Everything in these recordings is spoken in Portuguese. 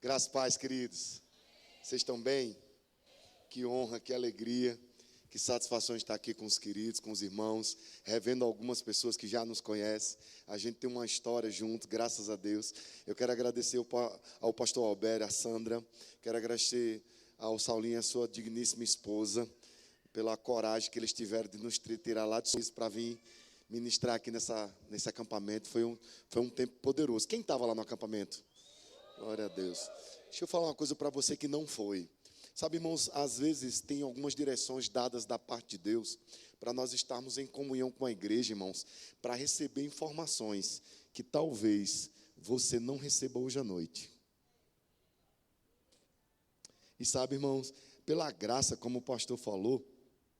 Graças e paz, queridos. Vocês estão bem? Que honra, que alegria, que satisfação estar aqui com os queridos, com os irmãos, revendo algumas pessoas que já nos conhecem. A gente tem uma história junto, graças a Deus. Eu quero agradecer ao pastor Alberto, a Sandra, quero agradecer ao Saulinho, a sua digníssima esposa, pela coragem que eles tiveram de nos tirar lá de Suíça para vir ministrar aqui nesse acampamento. Foi um tempo poderoso. Quem estava lá no acampamento? Glória a Deus. Deixa eu falar uma coisa para você que não foi. Sabe, irmãos, às vezes tem algumas direções dadas da parte de Deus para nós estarmos em comunhão com a igreja, irmãos, para receber informações que talvez você não receba hoje à noite. E sabe, irmãos, pela graça, como o pastor falou,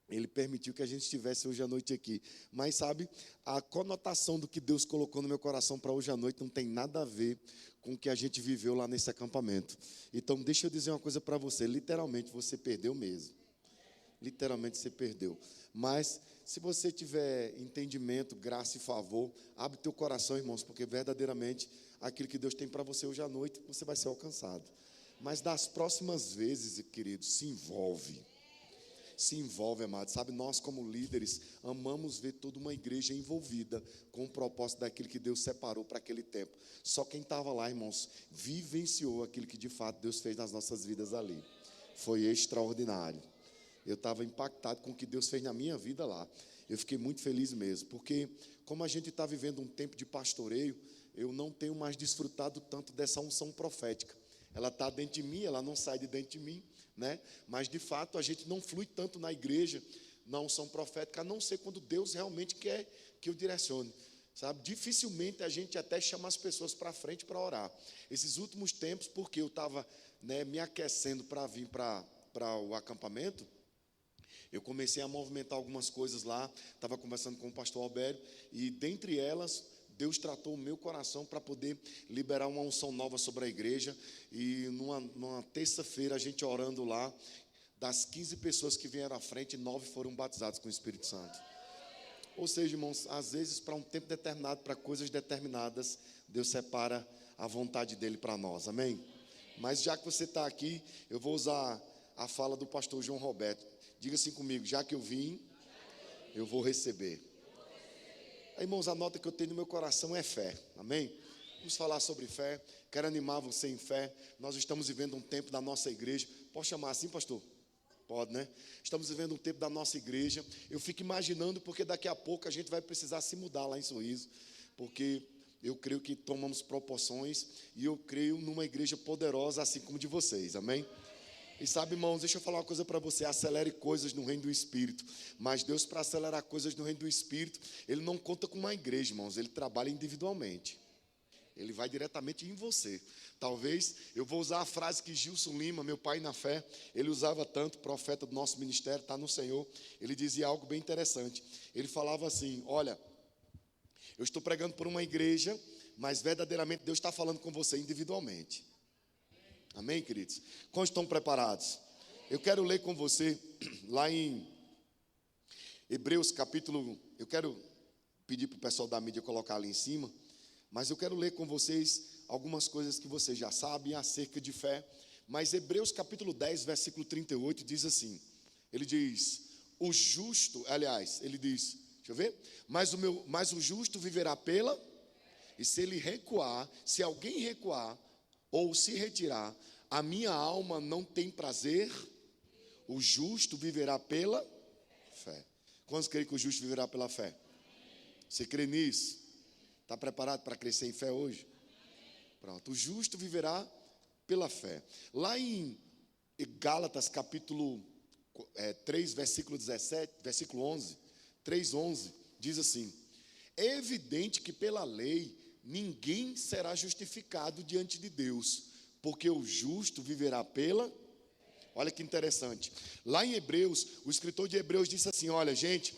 ele permitiu que a gente estivesse hoje à noite aqui. Mas sabe, a conotação do que Deus colocou no meu coração para hoje à noite não tem nada a ver com o que a gente viveu lá nesse acampamento. Então, deixa eu dizer uma coisa para você. Literalmente, você perdeu mesmo. Literalmente, você perdeu. Mas, se você tiver entendimento, graça e favor, abre teu coração, irmãos, porque verdadeiramente, aquilo que Deus tem para você hoje à noite, você vai ser alcançado. Mas, das próximas vezes, queridos, se envolve. Se envolve, amado. Sabe, nós como líderes amamos ver toda uma igreja envolvida com o propósito daquilo que Deus separou para aquele tempo. Só quem estava lá, irmãos, vivenciou aquilo que de fato Deus fez nas nossas vidas ali. Foi extraordinário. Eu estava impactado com o que Deus fez na minha vida lá. Eu fiquei muito feliz mesmo, porque como a gente está vivendo um tempo de pastoreio, eu não tenho mais desfrutado tanto dessa unção profética. Ela está dentro de mim, ela não sai de dentro de mim, né? Mas de fato a gente não flui tanto na igreja, na unção profética, a não ser quando Deus realmente quer que eu direcione, sabe? Dificilmente a gente até chama as pessoas para frente para orar. Esses últimos tempos, porque eu estava, né, me aquecendo para vir para o acampamento, eu comecei a movimentar algumas coisas lá, estava conversando com o pastor Alberto, e dentre elas, Deus tratou o meu coração para poder liberar uma unção nova sobre a igreja. E numa terça-feira, a gente orando lá, das 15 pessoas que vieram à frente, 9 foram batizados com o Espírito Santo. Ou seja, irmãos, às vezes para um tempo determinado, para coisas determinadas, Deus separa a vontade dEle para nós, amém? Mas já que você está aqui, eu vou usar a fala do pastor João Roberto. Diga assim comigo: já que eu vim, eu vou receber. Aí, irmãos, a nota que eu tenho no meu coração é fé, amém? Vamos falar sobre fé, quero animar você em fé. Nós estamos vivendo um tempo da nossa igreja, posso chamar assim, pastor? Pode, né? Estamos vivendo um tempo da nossa igreja. Eu fico imaginando, porque daqui a pouco a gente vai precisar se mudar lá em Sorriso, porque eu creio que tomamos proporções, e eu creio numa igreja poderosa assim como de vocês, amém? E sabe, irmãos, deixa eu falar uma coisa para você: acelere coisas no reino do Espírito. Mas Deus, para acelerar coisas no reino do Espírito, Ele não conta com uma igreja, irmãos. Ele trabalha individualmente. Ele vai diretamente em você. Talvez, eu vou usar a frase que Gilson Lima, meu pai na fé, ele usava tanto, profeta do nosso ministério, está no Senhor. Ele dizia algo bem interessante. Ele falava assim: olha, eu estou pregando por uma igreja, mas verdadeiramente Deus está falando com você individualmente. Amém, queridos? Quantos estão preparados? Eu quero ler com você lá em Hebreus capítulo. Eu quero pedir para o pessoal da mídia colocar ali em cima, mas eu quero ler com vocês algumas coisas que vocês já sabem acerca de fé. Mas Hebreus capítulo 10, versículo 38 diz assim: ele diz, o justo, aliás, ele diz, deixa eu ver, mas o justo viverá pela, e se ele recuar, se alguém recuar ou se retirar, a minha alma não tem prazer. O justo viverá pela fé. Quantos creem que o justo viverá pela fé? Você crê nisso? Está preparado para crescer em fé hoje? Pronto, o justo viverá pela fé. Lá em Gálatas capítulo 3, versículo 17, versículo 11, 3:11, diz assim: é evidente que pela lei ninguém será justificado diante de Deus, porque o justo viverá pela. Olha que interessante. Lá em Hebreus, o escritor de Hebreus disse assim: olha, gente,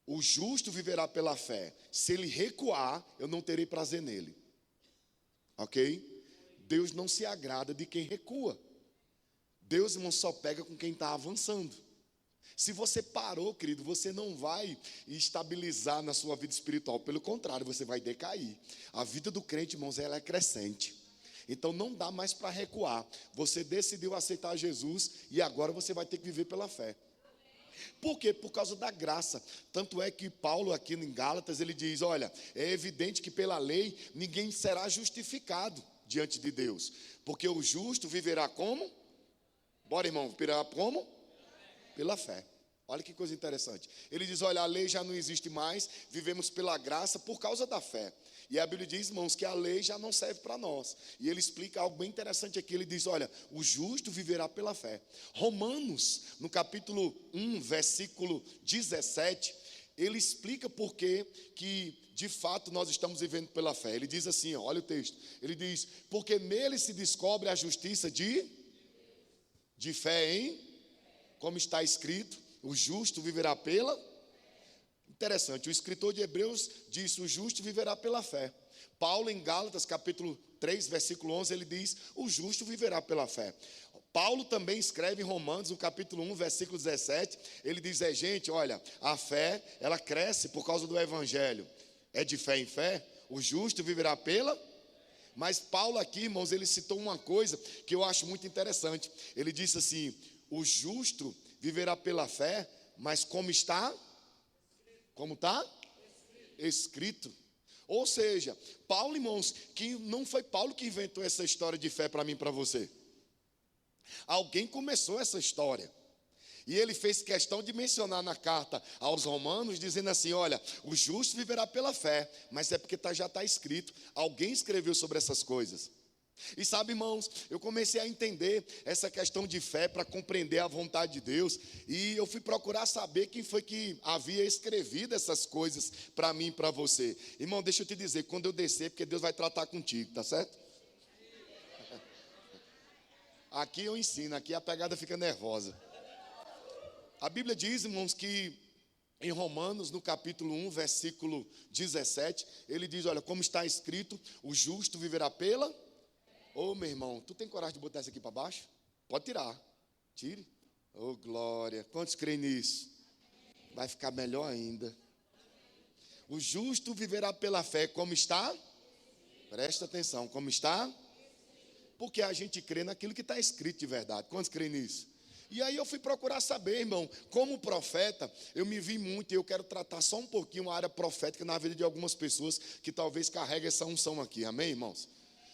o justo viverá pela fé. Se ele recuar, eu não terei prazer nele. Ok? Deus não se agrada de quem recua. Deus, irmão, só pega com quem está avançando. Se você parou, querido, você não vai estabilizar na sua vida espiritual. Pelo contrário, você vai decair. A vida do crente, irmãos, ela é crescente. Então não dá mais para recuar. Você decidiu aceitar Jesus e agora você vai ter que viver pela fé. Por quê? Por causa da graça. Tanto é que Paulo aqui em Gálatas, ele diz, olha, é evidente que pela lei ninguém será justificado diante de Deus. Porque o justo viverá como? Bora, irmão, viverá como? Pela fé. Olha que coisa interessante. Ele diz, olha, a lei já não existe mais, vivemos pela graça por causa da fé. E a Bíblia diz, irmãos, que a lei já não serve para nós. E ele explica algo bem interessante aqui. Ele diz, olha, o justo viverá pela fé. Romanos, no capítulo 1, versículo 17, ele explica por que de fato nós estamos vivendo pela fé. Ele diz assim, ó, olha o texto. Ele diz, porque nele se descobre a justiça de fé em, como está escrito, o justo viverá pela. Interessante, o escritor de Hebreus disse, o justo viverá pela fé. Paulo em Gálatas, capítulo 3, versículo 11, ele diz, o justo viverá pela fé. Paulo também escreve em Romanos, no capítulo 1, versículo 17, ele diz, gente, olha, a fé, ela cresce por causa do evangelho. É de fé em fé, o justo viverá pela. Mas Paulo aqui, irmãos, ele citou uma coisa que eu acho muito interessante. Ele disse assim, o justo viverá pela fé, mas como está? Como está? Escrito. Ou seja, Paulo, irmãos, que não foi Paulo que inventou essa história de fé para mim e para você. Alguém começou essa história. E ele fez questão de mencionar na carta aos Romanos, dizendo assim, olha, o justo viverá pela fé, mas é porque já está escrito. Alguém escreveu sobre essas coisas. E sabe, irmãos, eu comecei a entender essa questão de fé para compreender a vontade de Deus. E eu fui procurar saber quem foi que havia escrevido essas coisas para mim e para você. Irmão, deixa eu te dizer, quando eu descer, porque Deus vai tratar contigo, tá certo? Aqui eu ensino, aqui a pegada fica nervosa. A Bíblia diz, irmãos, que em Romanos, no capítulo 1, versículo 17, ele diz, olha, como está escrito, o justo viverá pela. Ô, meu irmão, tu tem coragem de botar isso aqui para baixo? Pode tirar. Tire. Ô, glória. Quantos creem nisso? Vai ficar melhor ainda. O justo viverá pela fé. Como está? Presta atenção. Como está? Porque a gente crê naquilo que está escrito de verdade. Quantos creem nisso? E aí eu fui procurar saber, irmão, como profeta, eu me vi muito, e eu quero tratar só um pouquinho uma área profética na vida de algumas pessoas que talvez carreguem essa unção aqui. Amém, irmãos?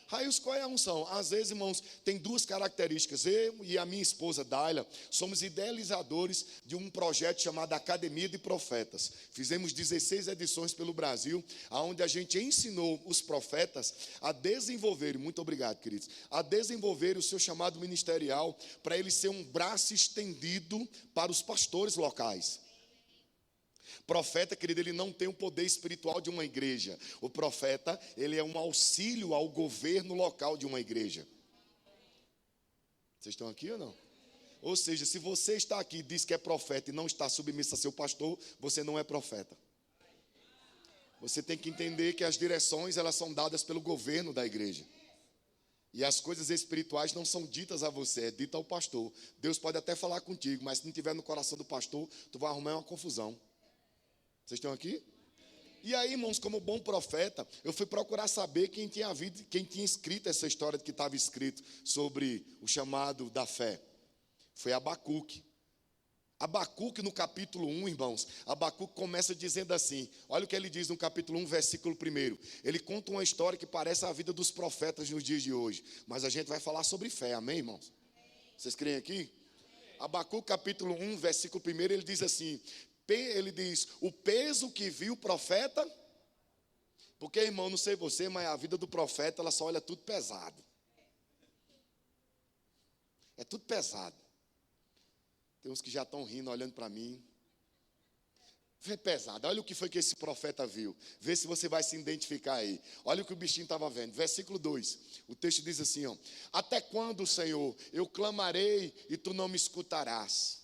Raios, qual é a unção? Às vezes, irmãos, tem duas características. Eu e a minha esposa, Daila, somos idealizadores de um projeto chamado Academia de Profetas. Fizemos 16 edições pelo Brasil, onde a gente ensinou os profetas a desenvolver, muito obrigado, queridos, a desenvolver o seu chamado ministerial para ele ser um braço estendido para os pastores locais. Profeta, querido, ele não tem o poder espiritual de uma igreja. O profeta, ele é um auxílio ao governo local de uma igreja. Vocês estão aqui ou não? Ou seja, se você está aqui e diz que é profeta e não está submisso a seu pastor, você não é profeta. Você tem que entender que as direções, elas são dadas pelo governo da igreja. E as coisas espirituais não são ditas a você, é dita ao pastor. Deus pode até falar contigo, mas se não estiver no coração do pastor, tu vai arrumar uma confusão. Vocês estão aqui? E aí, irmãos, como bom profeta, eu fui procurar saber quem tinha escrito essa história que estava escrito sobre o chamado da fé. Foi Abacuque. Abacuque, no capítulo 1, irmãos, Abacuque começa dizendo assim, olha o que ele diz no capítulo 1, versículo 1. Ele conta uma história que parece a vida dos profetas nos dias de hoje, mas a gente vai falar sobre fé, amém, irmãos? Vocês creem aqui? Abacuque, capítulo 1, versículo 1, ele diz assim, ele diz, o peso que viu o profeta, porque, irmão, não sei você, mas a vida do profeta, ela só olha tudo pesado. É tudo pesado. Tem uns que já estão rindo, olhando para mim. Vê pesado, olha o que foi que esse profeta viu. Vê se você vai se identificar aí. Olha o que o bichinho estava vendo. Versículo 2, o texto diz assim, ó, até quando, Senhor, eu clamarei e tu não me escutarás?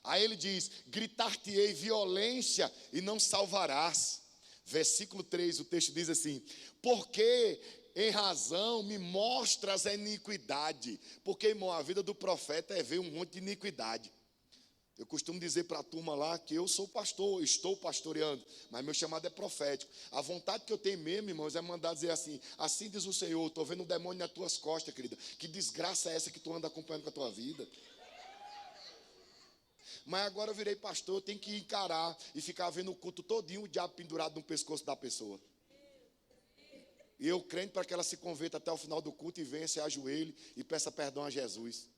Aí ele diz, gritar-te-ei violência e não salvarás. Versículo 3, o texto diz assim, porque em razão me mostras a iniquidade. Porque, irmão, a vida do profeta é ver um monte de iniquidade. Eu costumo dizer para a turma lá que eu sou pastor, estou pastoreando, mas meu chamado é profético. A vontade que eu tenho mesmo, irmãos, é mandar dizer assim: assim diz o Senhor, estou vendo um demônio nas tuas costas, querida. Que desgraça é essa que tu anda acompanhando com a tua vida? Mas agora eu virei pastor, eu tenho que encarar e ficar vendo o culto todinho, o diabo pendurado no pescoço da pessoa. E eu crendo para que ela se converta até o final do culto e venha, se ajoelhe e peça perdão a Jesus.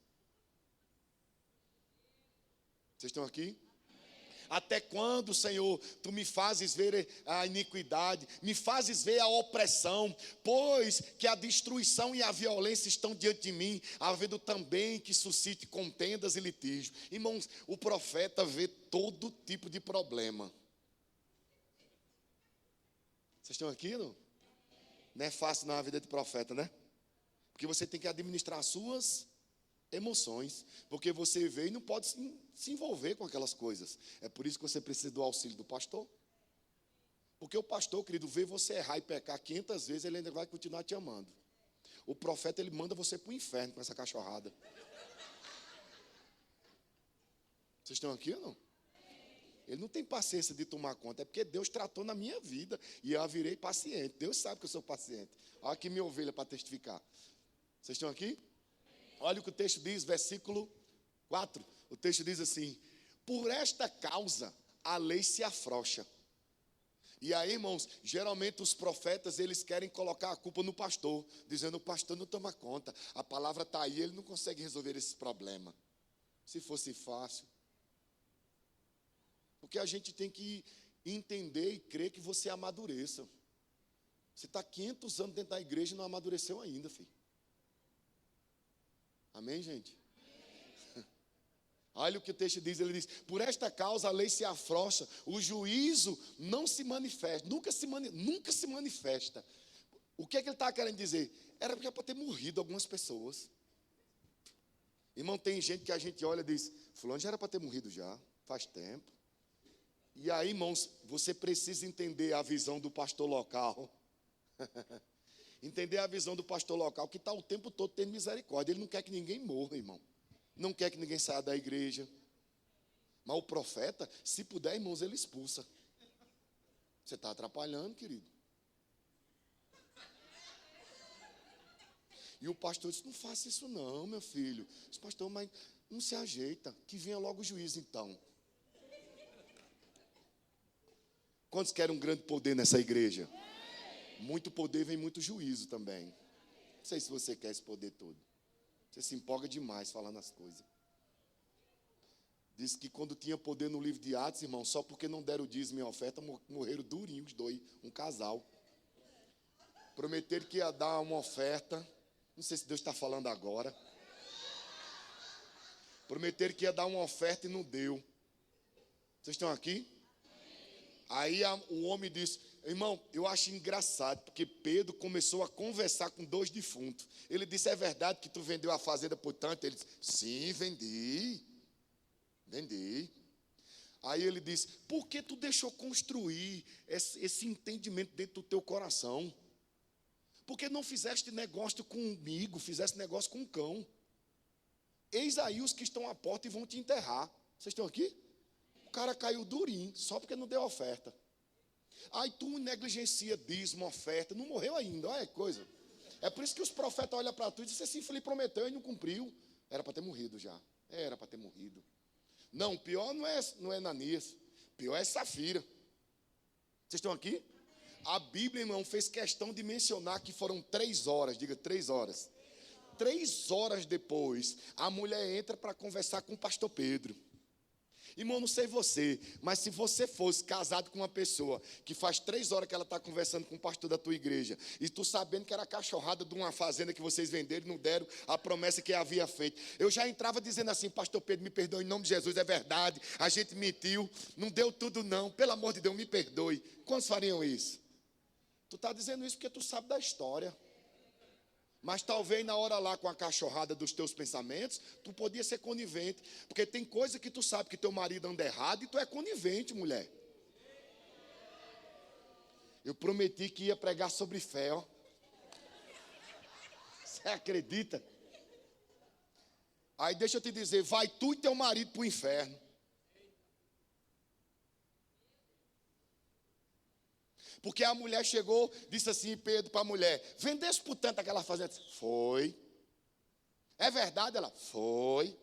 Vocês estão aqui? Até quando, Senhor, tu me fazes ver a iniquidade, me fazes ver a opressão, pois que a destruição e a violência estão diante de mim, havendo também que suscite contendas e litígios. Irmãos, o profeta vê todo tipo de problema. Vocês estão aqui, não? Não é fácil na vida de profeta, né? Porque você tem que administrar as suas emoções, porque você vê e não pode se envolver com aquelas coisas. É por isso que você precisa do auxílio do pastor. Porque o pastor, querido, vê você errar e pecar 500 vezes, ele ainda vai continuar te amando. O profeta, ele manda você para o inferno com essa cachorrada. Vocês estão aqui ou não? Ele não tem paciência de tomar conta, é porque Deus tratou na minha vida e eu virei paciente. Deus sabe que eu sou paciente. Olha aqui minha ovelha para testificar. Vocês estão aqui? Olha o que o texto diz, versículo 4. O texto diz assim: por esta causa a lei se afrouxa. E aí, irmãos, geralmente os profetas, eles querem colocar a culpa no pastor, dizendo: o pastor não toma conta, a palavra está aí, ele não consegue resolver esse problema. Se fosse fácil. Porque a gente tem que entender e crer que você amadureça. Você está 500 anos dentro da igreja e não amadureceu ainda, filho. Amém, gente? Amém. Olha o que o texto diz, ele diz: por esta causa a lei se afrouxa, o juízo não se manifesta, nunca se manifesta. O que é que ele está querendo dizer? Era para ter morrido algumas pessoas. Irmão, tem gente que a gente olha e diz: fulano já era para ter morrido já, faz tempo. E aí, irmãos, você precisa entender a visão do pastor local. Entender a visão do pastor local, que está o tempo todo tendo misericórdia. Ele não quer que ninguém morra, irmão. Não quer que ninguém saia da igreja. Mas o profeta, se puder, irmãos, ele expulsa. Você está atrapalhando, querido. E o pastor disse: não faça isso não, meu filho. Disse: pastor, mas não se ajeita. Que venha logo o juízo, então. Quantos querem um grande poder nessa igreja? Muito poder vem muito juízo também. Não sei se você quer esse poder todo. Você se empolga demais falando as coisas. Diz que quando tinha poder no livro de Atos, irmão, só porque não deram o dízimo e a oferta, morreram durinhos os dois, um casal. Prometeram que ia dar uma oferta. Não sei se Deus está falando agora. Prometeram que ia dar uma oferta e não deu. Vocês estão aqui? Aí o homem disse: irmão, eu acho engraçado, porque Pedro começou a conversar com dois defuntos. Ele disse: é verdade que tu vendeu a fazenda por tanto? Ele disse: sim, vendi. Aí ele disse: por que tu deixou construir esse entendimento dentro do teu coração? Por que não fizeste negócio comigo, fizeste negócio com um cão? Eis aí os que estão à porta e vão te enterrar. Vocês estão aqui? O cara caiu durinho, só porque não deu oferta. Aí tu negligencia dízimo, oferta, não morreu ainda, olha que coisa. É por isso que os profetas olham para tu e dizem: esse infeliz prometeu e não cumpriu. Era para ter morrido já, era para ter morrido. Não, pior não é Ananias, pior é Safira. Vocês estão aqui? A Bíblia, irmão, fez questão de mencionar que foram 3 horas, diga 3 horas. 3 horas depois, a mulher entra para conversar com o pastor Pedro. Irmão, não sei você, mas se você fosse casado com uma pessoa que faz 3 horas que ela está conversando com o pastor da tua igreja, e tu sabendo que era cachorrada de uma fazenda que vocês venderam e não deram a promessa que havia feito, eu já entrava dizendo assim: pastor Pedro, me perdoe em nome de Jesus, é verdade, a gente mentiu, não deu tudo não, pelo amor de Deus, me perdoe. Quantos fariam isso? Tu está dizendo isso porque tu sabe da história. Mas talvez na hora lá com a cachorrada dos teus pensamentos, tu podia ser conivente. Porque tem coisa que tu sabe que teu marido anda errado e tu é conivente, mulher. Eu prometi que ia pregar sobre fé, ó. Você acredita? Aí deixa eu te dizer, vai tu e teu marido para o inferno. Porque a mulher chegou, disse assim, Pedro para a mulher, vendesse por tanto aquela fazenda? Foi. É verdade? Ela, foi.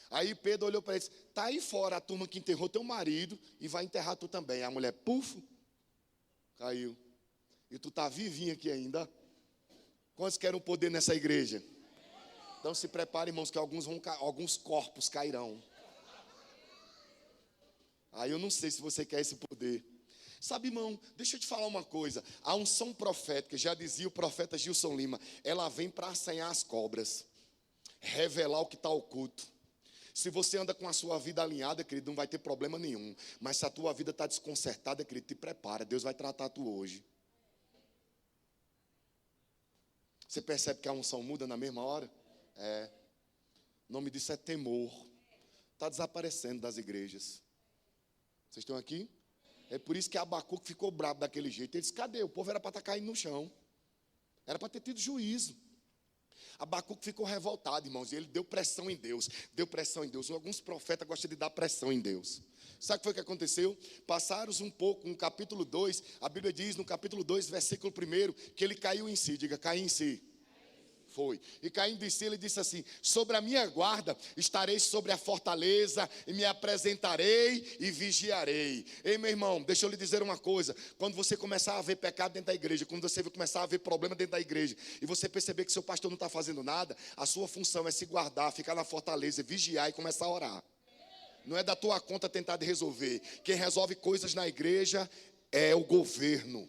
Aí Pedro olhou para ele e disse, está aí fora a turma que enterrou teu marido e vai enterrar tu também. A mulher, puf, caiu. E tu está vivinho aqui ainda. Quantos querem poder nessa igreja? Então se prepare, irmãos, que alguns corpos cairão. Aí eu não sei se você quer esse poder. Sabe, irmão, deixa eu te falar uma coisa. A unção profética, já dizia o profeta Gilson Lima, ela vem para assanhar as cobras, revelar o que está oculto. Se você anda com a sua vida alinhada, querido, não vai ter problema nenhum. Mas se a tua vida está desconcertada, querido, te prepara. Deus vai tratar tu hoje. Você percebe que a unção muda na mesma hora? O nome disso é temor. Está desaparecendo das igrejas. Vocês estão aqui? É por isso que Abacuque ficou bravo daquele jeito. Ele disse, cadê? O povo era para estar caindo no chão. Era para ter tido juízo. Abacuque ficou revoltado, irmãos, e ele deu pressão em Deus. Deu pressão em Deus. Alguns profetas gostam de dar pressão em Deus. Sabe o que foi que aconteceu? Passaram um pouco, no capítulo 2, a Bíblia diz, no capítulo 2, versículo 1, que ele caiu em si. Diga, caiu em si. Foi. E caindo em si, ele disse assim, sobre a minha guarda, estarei sobre a fortaleza, e me apresentarei e vigiarei. Ei, meu irmão, deixa eu lhe dizer uma coisa. Quando você começar a ver pecado dentro da igreja, quando você começar a ver problema dentro da igreja, e você perceber que seu pastor não está fazendo nada, a sua função é se guardar, ficar na fortaleza, vigiar e começar a orar. Não é da tua conta tentar de resolver. Quem resolve coisas na igreja é o governo.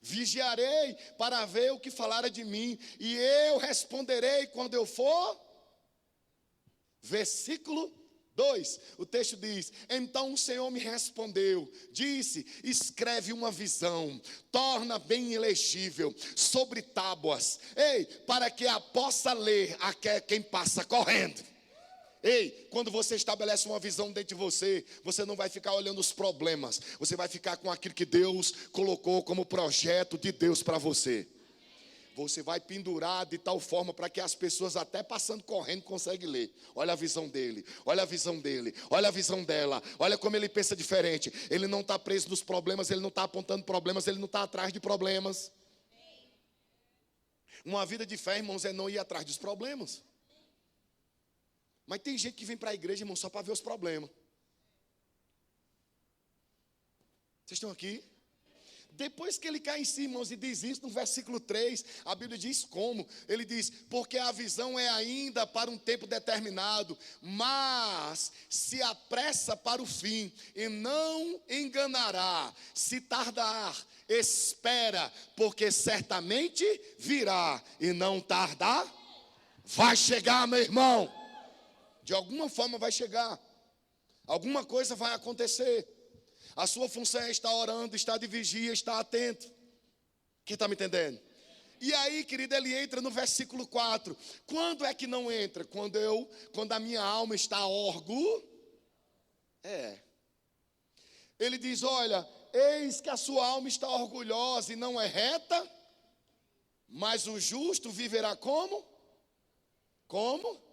Vigiarei para ver o que falara de mim, e eu responderei quando eu for. Versículo 2, o texto diz, então o Senhor me respondeu, disse, escreve uma visão, torna bem ilegível, sobre tábuas, para que a possa ler quem passa correndo. Quando você estabelece uma visão dentro de você, você não vai ficar olhando os problemas, você vai ficar com aquilo que Deus colocou como projeto de Deus para você. Você vai pendurar de tal forma para que as pessoas até passando correndo conseguem ler. Olha a visão dele, olha a visão dele, olha a visão dela, olha como ele pensa diferente. Ele não está preso nos problemas, ele não está apontando problemas, ele não está atrás de problemas. Uma vida de fé, irmãos, é não ir atrás dos problemas. Mas tem gente que vem para a igreja, irmão, só para ver os problemas. Vocês estão aqui? Depois que ele cai em si, irmãos, e diz isso no versículo 3, a Bíblia diz como? Ele diz, porque a visão é ainda para um tempo determinado, mas se apressa para o fim, e não enganará. Se tardar, espera, porque certamente virá, e não tardar. Vai chegar, meu irmão. De alguma forma vai chegar. Alguma coisa vai acontecer. A sua função é estar orando, estar de vigia, estar atento. Quem está me entendendo? E aí, querido, ele entra no versículo 4. Quando é que não entra? Quando a minha alma está Ele diz, olha, eis que a sua alma está orgulhosa e não é reta, mas o justo viverá como? Como?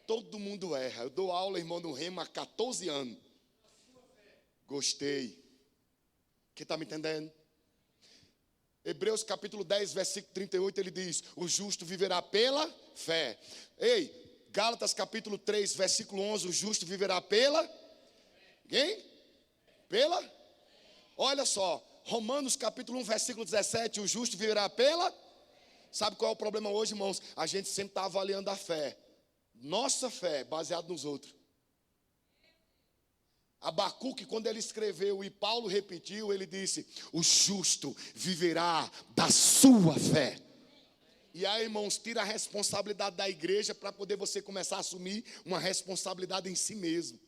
Todo mundo erra. Eu dou aula, irmão, no Rema há 14 anos. Gostei. Quem está me entendendo? Hebreus capítulo 10, versículo 38, ele diz, o justo viverá pela fé. Gálatas capítulo 3, versículo 11, o justo viverá pela? Quem? Pela? Olha só, Romanos capítulo 1, versículo 17, o justo viverá pela? Sabe qual é o problema hoje, irmãos? A gente sempre está avaliando a fé. Nossa fé, baseada nos outros. Abacuque, quando ele escreveu e Paulo repetiu, ele disse, o justo viverá da sua fé. E aí, irmãos, tira a responsabilidade da igreja para poder você começar a assumir uma responsabilidade em si mesmo.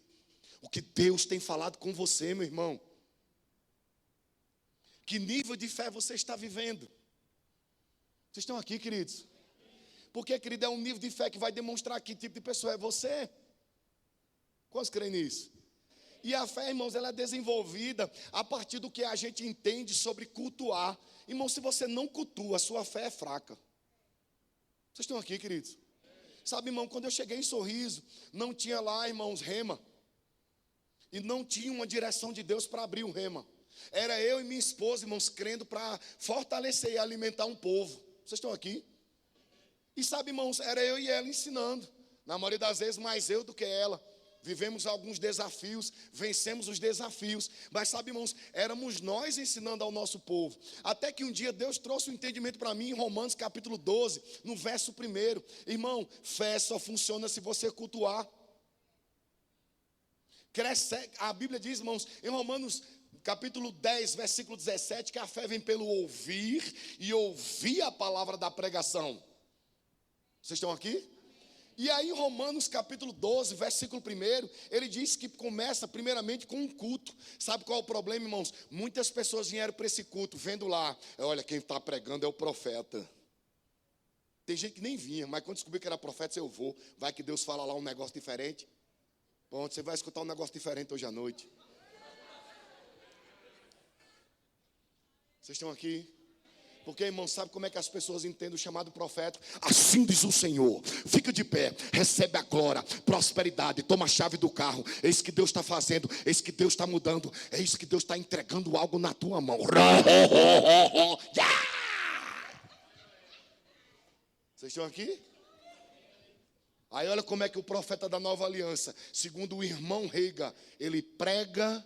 O que Deus tem falado com você, meu irmão. Que nível de fé você está vivendo? Vocês estão aqui, queridos? Porque, querido, é um nível de fé que vai demonstrar que tipo de pessoa é você. Quantos creem nisso? E a fé, irmãos, ela é desenvolvida a partir do que a gente entende sobre cultuar. Irmão, se você não cultua, a sua fé é fraca. Vocês estão aqui, queridos? Sabe, irmão, quando eu cheguei em Sorriso, não tinha lá, irmãos, rema. E não tinha uma direção de Deus para abrir um rema. Era eu e minha esposa, irmãos, crendo para fortalecer e alimentar um povo. Vocês estão aqui? E sabe, irmãos, era eu e ela ensinando. Na maioria das vezes, mais eu do que ela. Vivemos alguns desafios, vencemos os desafios. Mas sabe, irmãos, éramos nós ensinando ao nosso povo. Até que um dia Deus trouxe um entendimento para mim em Romanos capítulo 12, no verso 1. Irmão, fé só funciona se você cultuar. A Bíblia diz, irmãos, em Romanos capítulo 10, versículo 17, que a fé vem pelo ouvir e ouvir a palavra da pregação. Vocês estão aqui? E aí em Romanos capítulo 12, versículo 1, ele diz que começa primeiramente com um culto. Sabe qual é o problema, irmãos? Muitas pessoas vieram para esse culto, vendo lá, olha, quem está pregando é o profeta. Tem gente que nem vinha, mas quando descobriu que era profeta, eu vou. Vai que Deus fala lá um negócio diferente. Pronto, você vai escutar um negócio diferente hoje à noite. Vocês estão aqui? Porque, irmão, sabe como é que as pessoas entendem o chamado profético? Assim diz o Senhor, fica de pé, recebe a glória, prosperidade, toma a chave do carro. Eis que Deus está fazendo, eis que Deus está mudando, eis que Deus está entregando algo na tua mão. Vocês estão aqui? Aí olha como é que o profeta da nova aliança, segundo o irmão Reiga, ele prega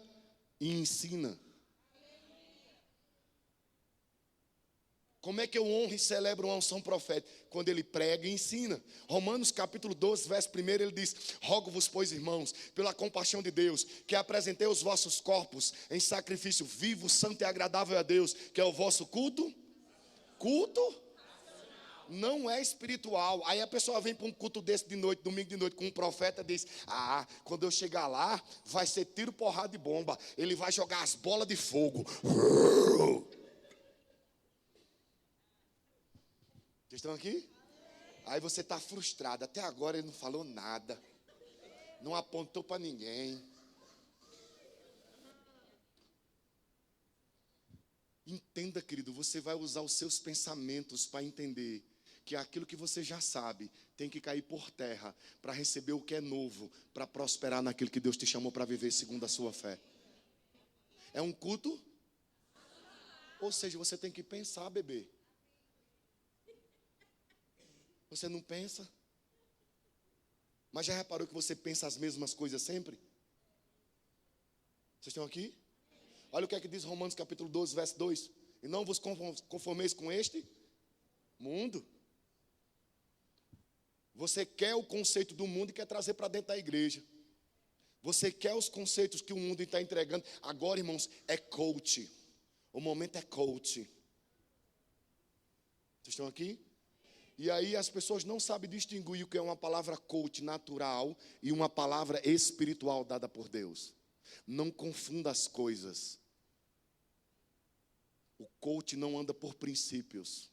e ensina. Como é que eu honro e celebro uma unção profética? Quando ele prega e ensina. Romanos capítulo 12, verso 1, ele diz: rogo-vos, pois, irmãos, pela compaixão de Deus, que apresentei os vossos corpos em sacrifício vivo, santo e agradável a Deus, que é o vosso culto. Culto não é espiritual. Aí a pessoa vem para um culto desse de noite, domingo de noite, com um profeta e diz: quando eu chegar lá, vai ser tiro, porrada e bomba. Ele vai jogar as bolas de fogo. Vocês estão aqui? Aí você está frustrado. Até agora ele não falou nada. Não apontou para ninguém. Entenda, querido, você vai usar os seus pensamentos para entender que aquilo que você já sabe tem que cair por terra para receber o que é novo, para prosperar naquilo que Deus te chamou para viver segundo a sua fé. É um culto? Ou seja, você tem que pensar, bebê. Você não pensa? Mas já reparou que você pensa as mesmas coisas sempre? Vocês estão aqui? Olha o que é que diz Romanos capítulo 12, verso 2. E não vos conformeis com este mundo. Você quer o conceito do mundo e quer trazer para dentro da igreja. Você quer os conceitos que o mundo está entregando. Agora, irmãos, é coach. O momento é coach. Vocês estão aqui? E aí as pessoas não sabem distinguir o que é uma palavra coach natural e uma palavra espiritual dada por Deus. Não confunda as coisas. O coach não anda por princípios.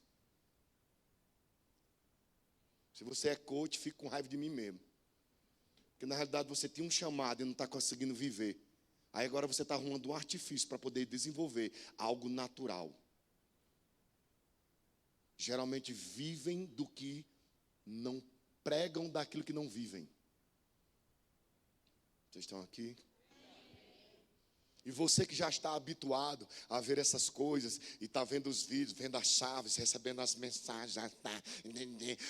Se você é coach, fica com raiva de mim mesmo. Porque na realidade você tinha um chamado e não está conseguindo viver. Aí agora você está arrumando um artifício para poder desenvolver algo natural. Geralmente vivem do que não pregam daquilo que não vivem. Vocês estão aqui? E você que já está habituado a ver essas coisas, e está vendo os vídeos, vendo as chaves, recebendo as mensagens, já está.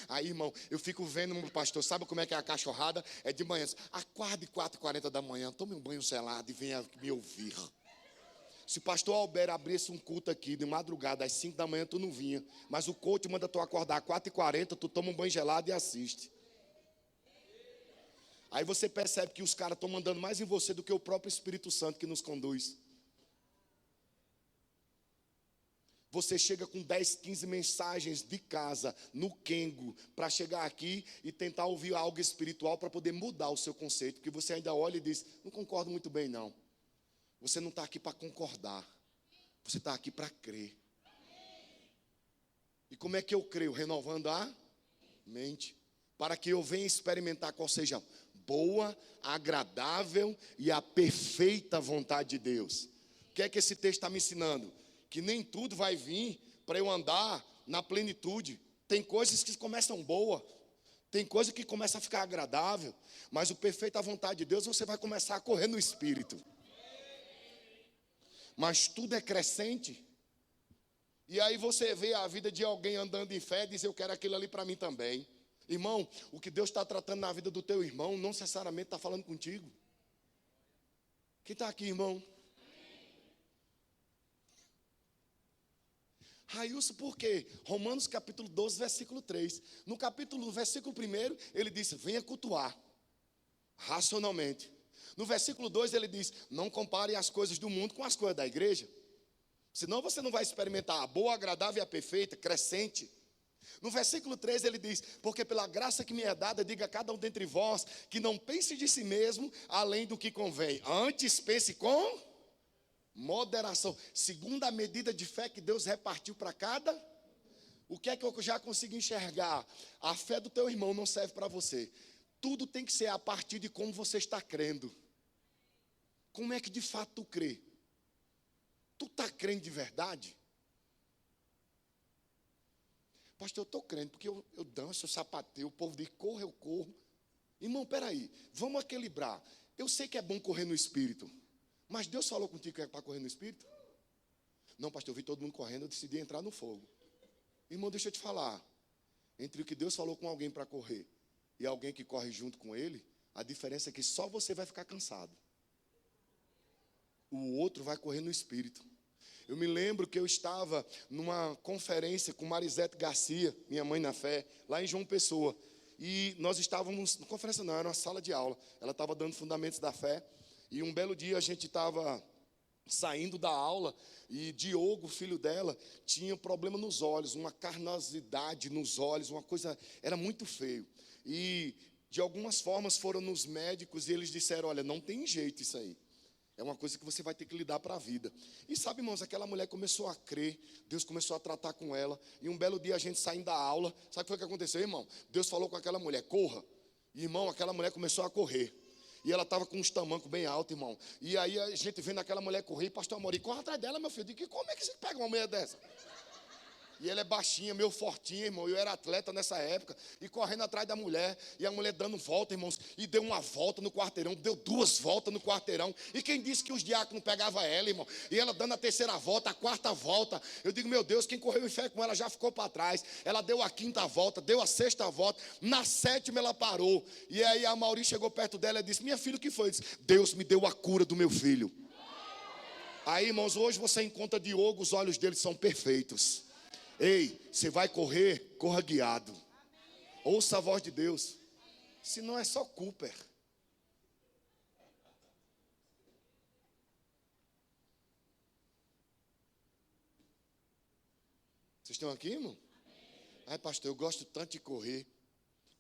Aí, irmão, eu fico vendo, meu pastor, sabe como é que é a cachorrada? É de manhã, acorde 4h40 da manhã, tome um banho gelado e venha me ouvir. Se o pastor Alberto abrisse um culto aqui de madrugada, às 5 da manhã, tu não vinha. Mas o coach manda tu acordar às 4h40, tu toma um banho gelado e assiste. Aí você percebe que os caras estão mandando mais em você do que o próprio Espírito Santo que nos conduz. Você chega com 10, 15 mensagens de casa, no Kengo, para chegar aqui e tentar ouvir algo espiritual para poder mudar o seu conceito. Porque você ainda olha e diz: não concordo muito bem, não. Você não está aqui para concordar. Você está aqui para crer. E como é que eu creio? Renovando a mente. Para que eu venha experimentar qual seja boa, agradável e a perfeita vontade de Deus. O que é que esse texto está me ensinando? Que nem tudo vai vir para eu andar na plenitude. Tem coisas que começam boas. Tem coisa que começa a ficar agradável, mas o perfeito à vontade de Deus, você vai começar a correr no Espírito. Mas tudo é crescente. E aí você vê a vida de alguém andando em fé e diz, eu quero aquilo ali para mim também. Irmão, o que Deus está tratando na vida do teu irmão, não necessariamente está falando contigo. Quem está aqui, irmão? Railson, por quê? Romanos capítulo 12, versículo 3. No versículo 1, ele diz, venha cultuar, racionalmente. No versículo 2, ele diz, não compare as coisas do mundo com as coisas da igreja. Senão você não vai experimentar a boa, agradável e a perfeita, crescente. No versículo 3 ele diz, porque pela graça que me é dada, diga a cada um dentre vós, que não pense de si mesmo além do que convém. Antes pense com moderação. Segundo a medida de fé que Deus repartiu para cada. O que é que eu já consigo enxergar? A fé do teu irmão não serve para você. Tudo tem que ser a partir de como você está crendo. Como é que de fato tu crê? Tu está crendo de verdade? Pastor, eu estou crendo, porque eu danço, eu sapateio, o povo diz, corra, eu corro. Irmão, peraí, vamos equilibrar. Eu sei que é bom correr no Espírito, mas Deus falou contigo que é para correr no Espírito? Não, pastor, eu vi todo mundo correndo, eu decidi entrar no fogo. Irmão, deixa eu te falar. Entre o que Deus falou com alguém para correr e alguém que corre junto com ele, a diferença é que só você vai ficar cansado. O outro vai correr no Espírito. Eu me lembro que eu estava numa conferência com Marisete Garcia, minha mãe na fé, lá em João Pessoa. E nós estávamos, na conferência não, era uma sala de aula. Ela estava dando fundamentos da fé. E um belo dia a gente estava saindo da aula e Diogo, filho dela, tinha um problema nos olhos, uma carnosidade nos olhos, uma coisa, era muito feio. E de algumas formas foram nos médicos e eles disseram, olha, não tem jeito isso aí. É uma coisa que você vai ter que lidar para a vida. E sabe, irmãos, aquela mulher começou a crer, Deus começou a tratar com ela. E um belo dia a gente saindo da aula, sabe o que foi que aconteceu, irmão? Deus falou com aquela mulher, corra. E, irmão, aquela mulher começou a correr. E ela estava com uns tamancos bem altos, irmão. E aí a gente vendo aquela mulher correr, pastor Amorim, corre atrás dela, meu filho. Eu digo, como é que você pega uma mulher dessa? E ela é baixinha, meio fortinha, irmão. Eu era atleta nessa época. E correndo atrás da mulher. E a mulher dando volta, irmãos. E deu uma volta no quarteirão. Deu 2 voltas no quarteirão. E quem disse que os diáconos pegavam ela, irmão? E ela dando a 3ª volta, a 4ª volta. Eu digo, meu Deus, quem correu em fé com ela já ficou para trás. Ela deu a 5ª volta, deu a 6ª volta. Na 7ª ela parou. E aí a Mauri chegou perto dela e disse, minha filha, o que foi? Eu disse, Deus me deu a cura do meu filho. Aí, irmãos, hoje você encontra Diogo, os olhos dele são perfeitos. Ei, você vai correr, corra guiado. Ouça a voz de Deus. Se não é só Cooper. Vocês estão aqui, irmão? Ai, pastor, eu gosto tanto de correr.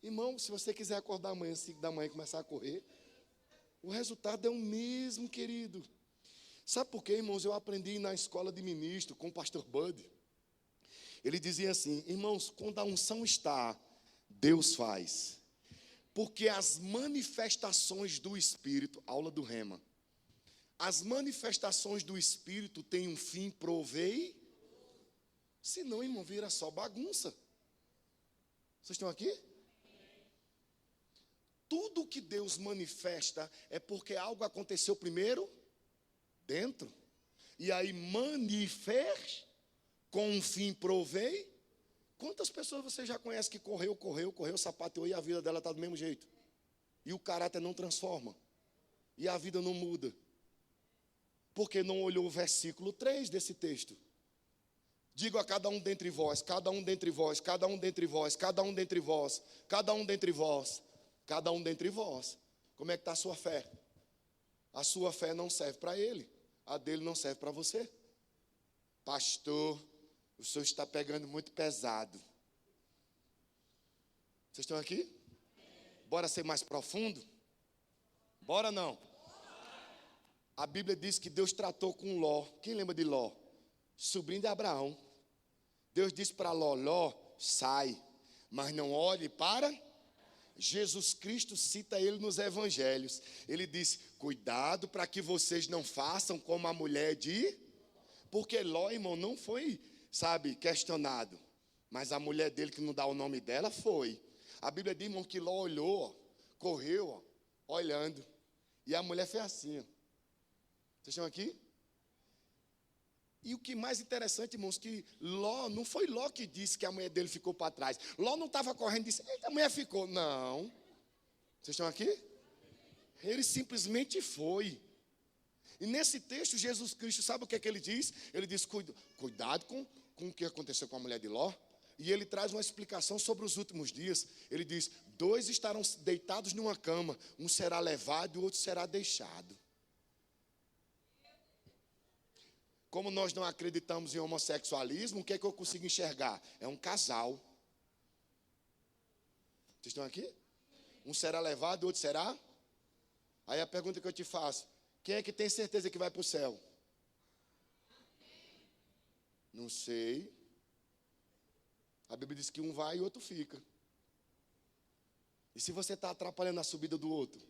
Irmão, se você quiser acordar amanhã, 5 da manhã e começar a correr, o resultado é o mesmo, querido. Sabe por quê, irmãos? Eu aprendi na escola de ministro com o pastor Bud. Ele dizia assim, irmãos, quando a unção está, Deus faz. Porque as manifestações do Espírito, aula do Rema, as manifestações do Espírito têm um fim provei. Senão, irmão, vira só bagunça. Vocês estão aqui? Tudo que Deus manifesta é porque algo aconteceu primeiro dentro. E aí manifesta. Com um fim provei. Quantas pessoas você já conhece que correu, sapateou e a vida dela está do mesmo jeito? E o caráter não transforma. E a vida não muda. Porque não olhou o versículo 3 desse texto. Digo a cada um dentre vós, cada um dentre vós, cada um dentre vós, cada um dentre vós, cada um dentre vós, cada um dentre vós. Como é que está a sua fé? A sua fé não serve para ele. A dele não serve para você. Pastor, o senhor está pegando muito pesado. Vocês estão aqui? Bora ser mais profundo? Bora não? A Bíblia diz que Deus tratou com Ló. Quem lembra de Ló? Sobrinho de Abraão. Deus disse para Ló, Ló, sai, mas não olhe para... Jesus Cristo cita ele nos evangelhos. Ele disse, cuidado para que vocês não façam como a mulher de... Porque Ló, irmão, não foi, sabe, questionado. Mas a mulher dele, que não dá o nome dela, foi. A Bíblia diz, irmão, que Ló olhou, ó, correu, ó, olhando. E a mulher fez assim, ó. Vocês estão aqui? E o que mais interessante, irmãos, que Ló, não foi Ló que disse que a mulher dele ficou para trás. Ló não estava correndo e disse, eita, a mulher ficou. Não. Vocês estão aqui? Ele simplesmente foi. E nesse texto, Jesus Cristo, sabe o que é que ele diz? Ele diz, cuidado com o que aconteceu com a mulher de Ló. E ele traz uma explicação sobre os últimos dias. Ele diz, 2 estarão deitados numa cama, um será levado e o outro será deixado. Como nós não acreditamos em homossexualismo, o que é que eu consigo enxergar? É um casal. Vocês estão aqui? Um será levado e o outro será? Aí a pergunta que eu te faço, quem é que tem certeza que vai para o céu? Não sei. A Bíblia diz que um vai e o outro fica. E se você está atrapalhando a subida do outro?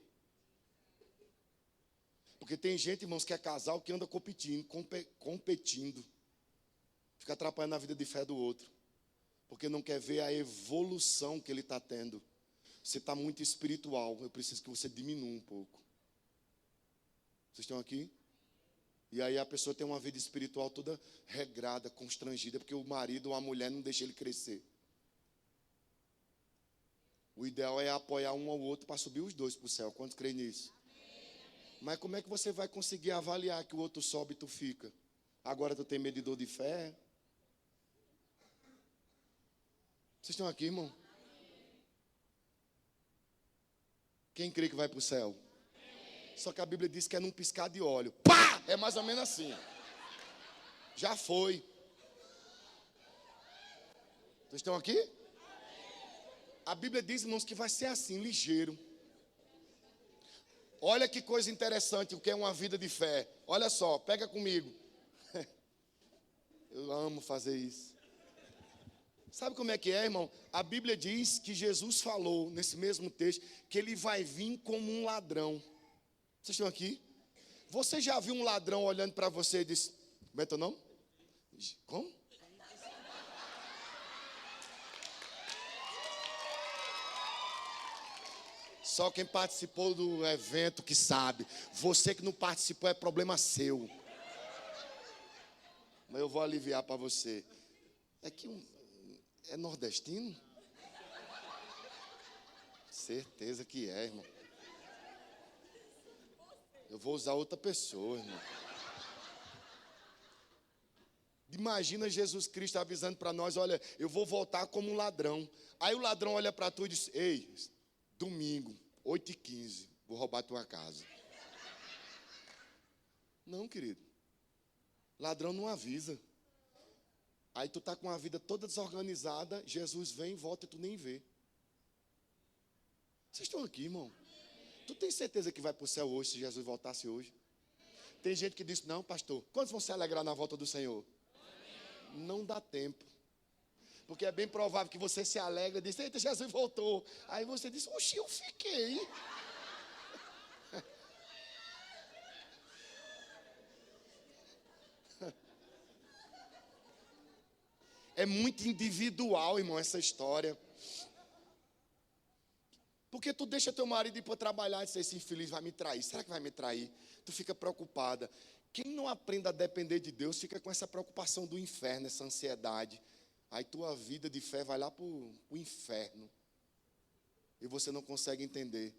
Porque tem gente, irmãos, que é casal que anda competindo. Fica atrapalhando a vida de fé do outro. Porque não quer ver a evolução que ele está tendo. Você está muito espiritual, eu preciso que você diminua um pouco. Vocês estão aqui? E aí a pessoa tem uma vida espiritual toda regrada, constrangida, porque o marido ou a mulher não deixa ele crescer. O ideal é apoiar um ao outro para subir os dois para o céu. Quantos creem nisso? Mas como é que você vai conseguir avaliar que o outro sobe e tu fica? Agora tu tem medidor de fé? Vocês estão aqui, irmão? Quem crê que vai para o céu? Só que a Bíblia diz que é num piscar de olho. Pá! É mais ou menos assim. Já foi. Vocês estão aqui? A Bíblia diz, irmãos, que vai ser assim, ligeiro. Olha que coisa interessante, o que é uma vida de fé. Olha só, pega comigo. Eu amo fazer isso. Sabe como é que é, irmão? A Bíblia diz que Jesus falou, nesse mesmo texto, que ele vai vir como um ladrão. Vocês estão aqui? Você já viu um ladrão olhando para você e disse, como é teu nome? Como? Só quem participou do evento que sabe. Você que não participou é problema seu. Mas eu vou aliviar para você. É que é nordestino? Certeza que é, irmão. Eu vou usar outra pessoa, irmão. Imagina Jesus Cristo avisando para nós, olha, eu vou voltar como um ladrão. Aí o ladrão olha para tu e diz, ei, domingo, 8h15, vou roubar tua casa. Não, querido. Ladrão não avisa. Aí tu tá com a vida toda desorganizada, Jesus vem, volta e tu nem vê. Vocês estão aqui, irmão? Tu tem certeza que vai para o céu hoje, se Jesus voltasse hoje? Tem gente que diz, não, pastor, quantos vão se alegrar na volta do Senhor? Não dá tempo. Porque é bem provável que você se alegra e diz, eita, Jesus voltou. Aí você diz, oxi, eu fiquei. É muito individual, irmão, essa história. Porque tu deixa teu marido ir para trabalhar e diz, esse infeliz vai me trair. Será que vai me trair? Tu fica preocupada. Quem não aprende a depender de Deus fica com essa preocupação do inferno, essa ansiedade. Aí tua vida de fé vai lá para o inferno. E você não consegue entender.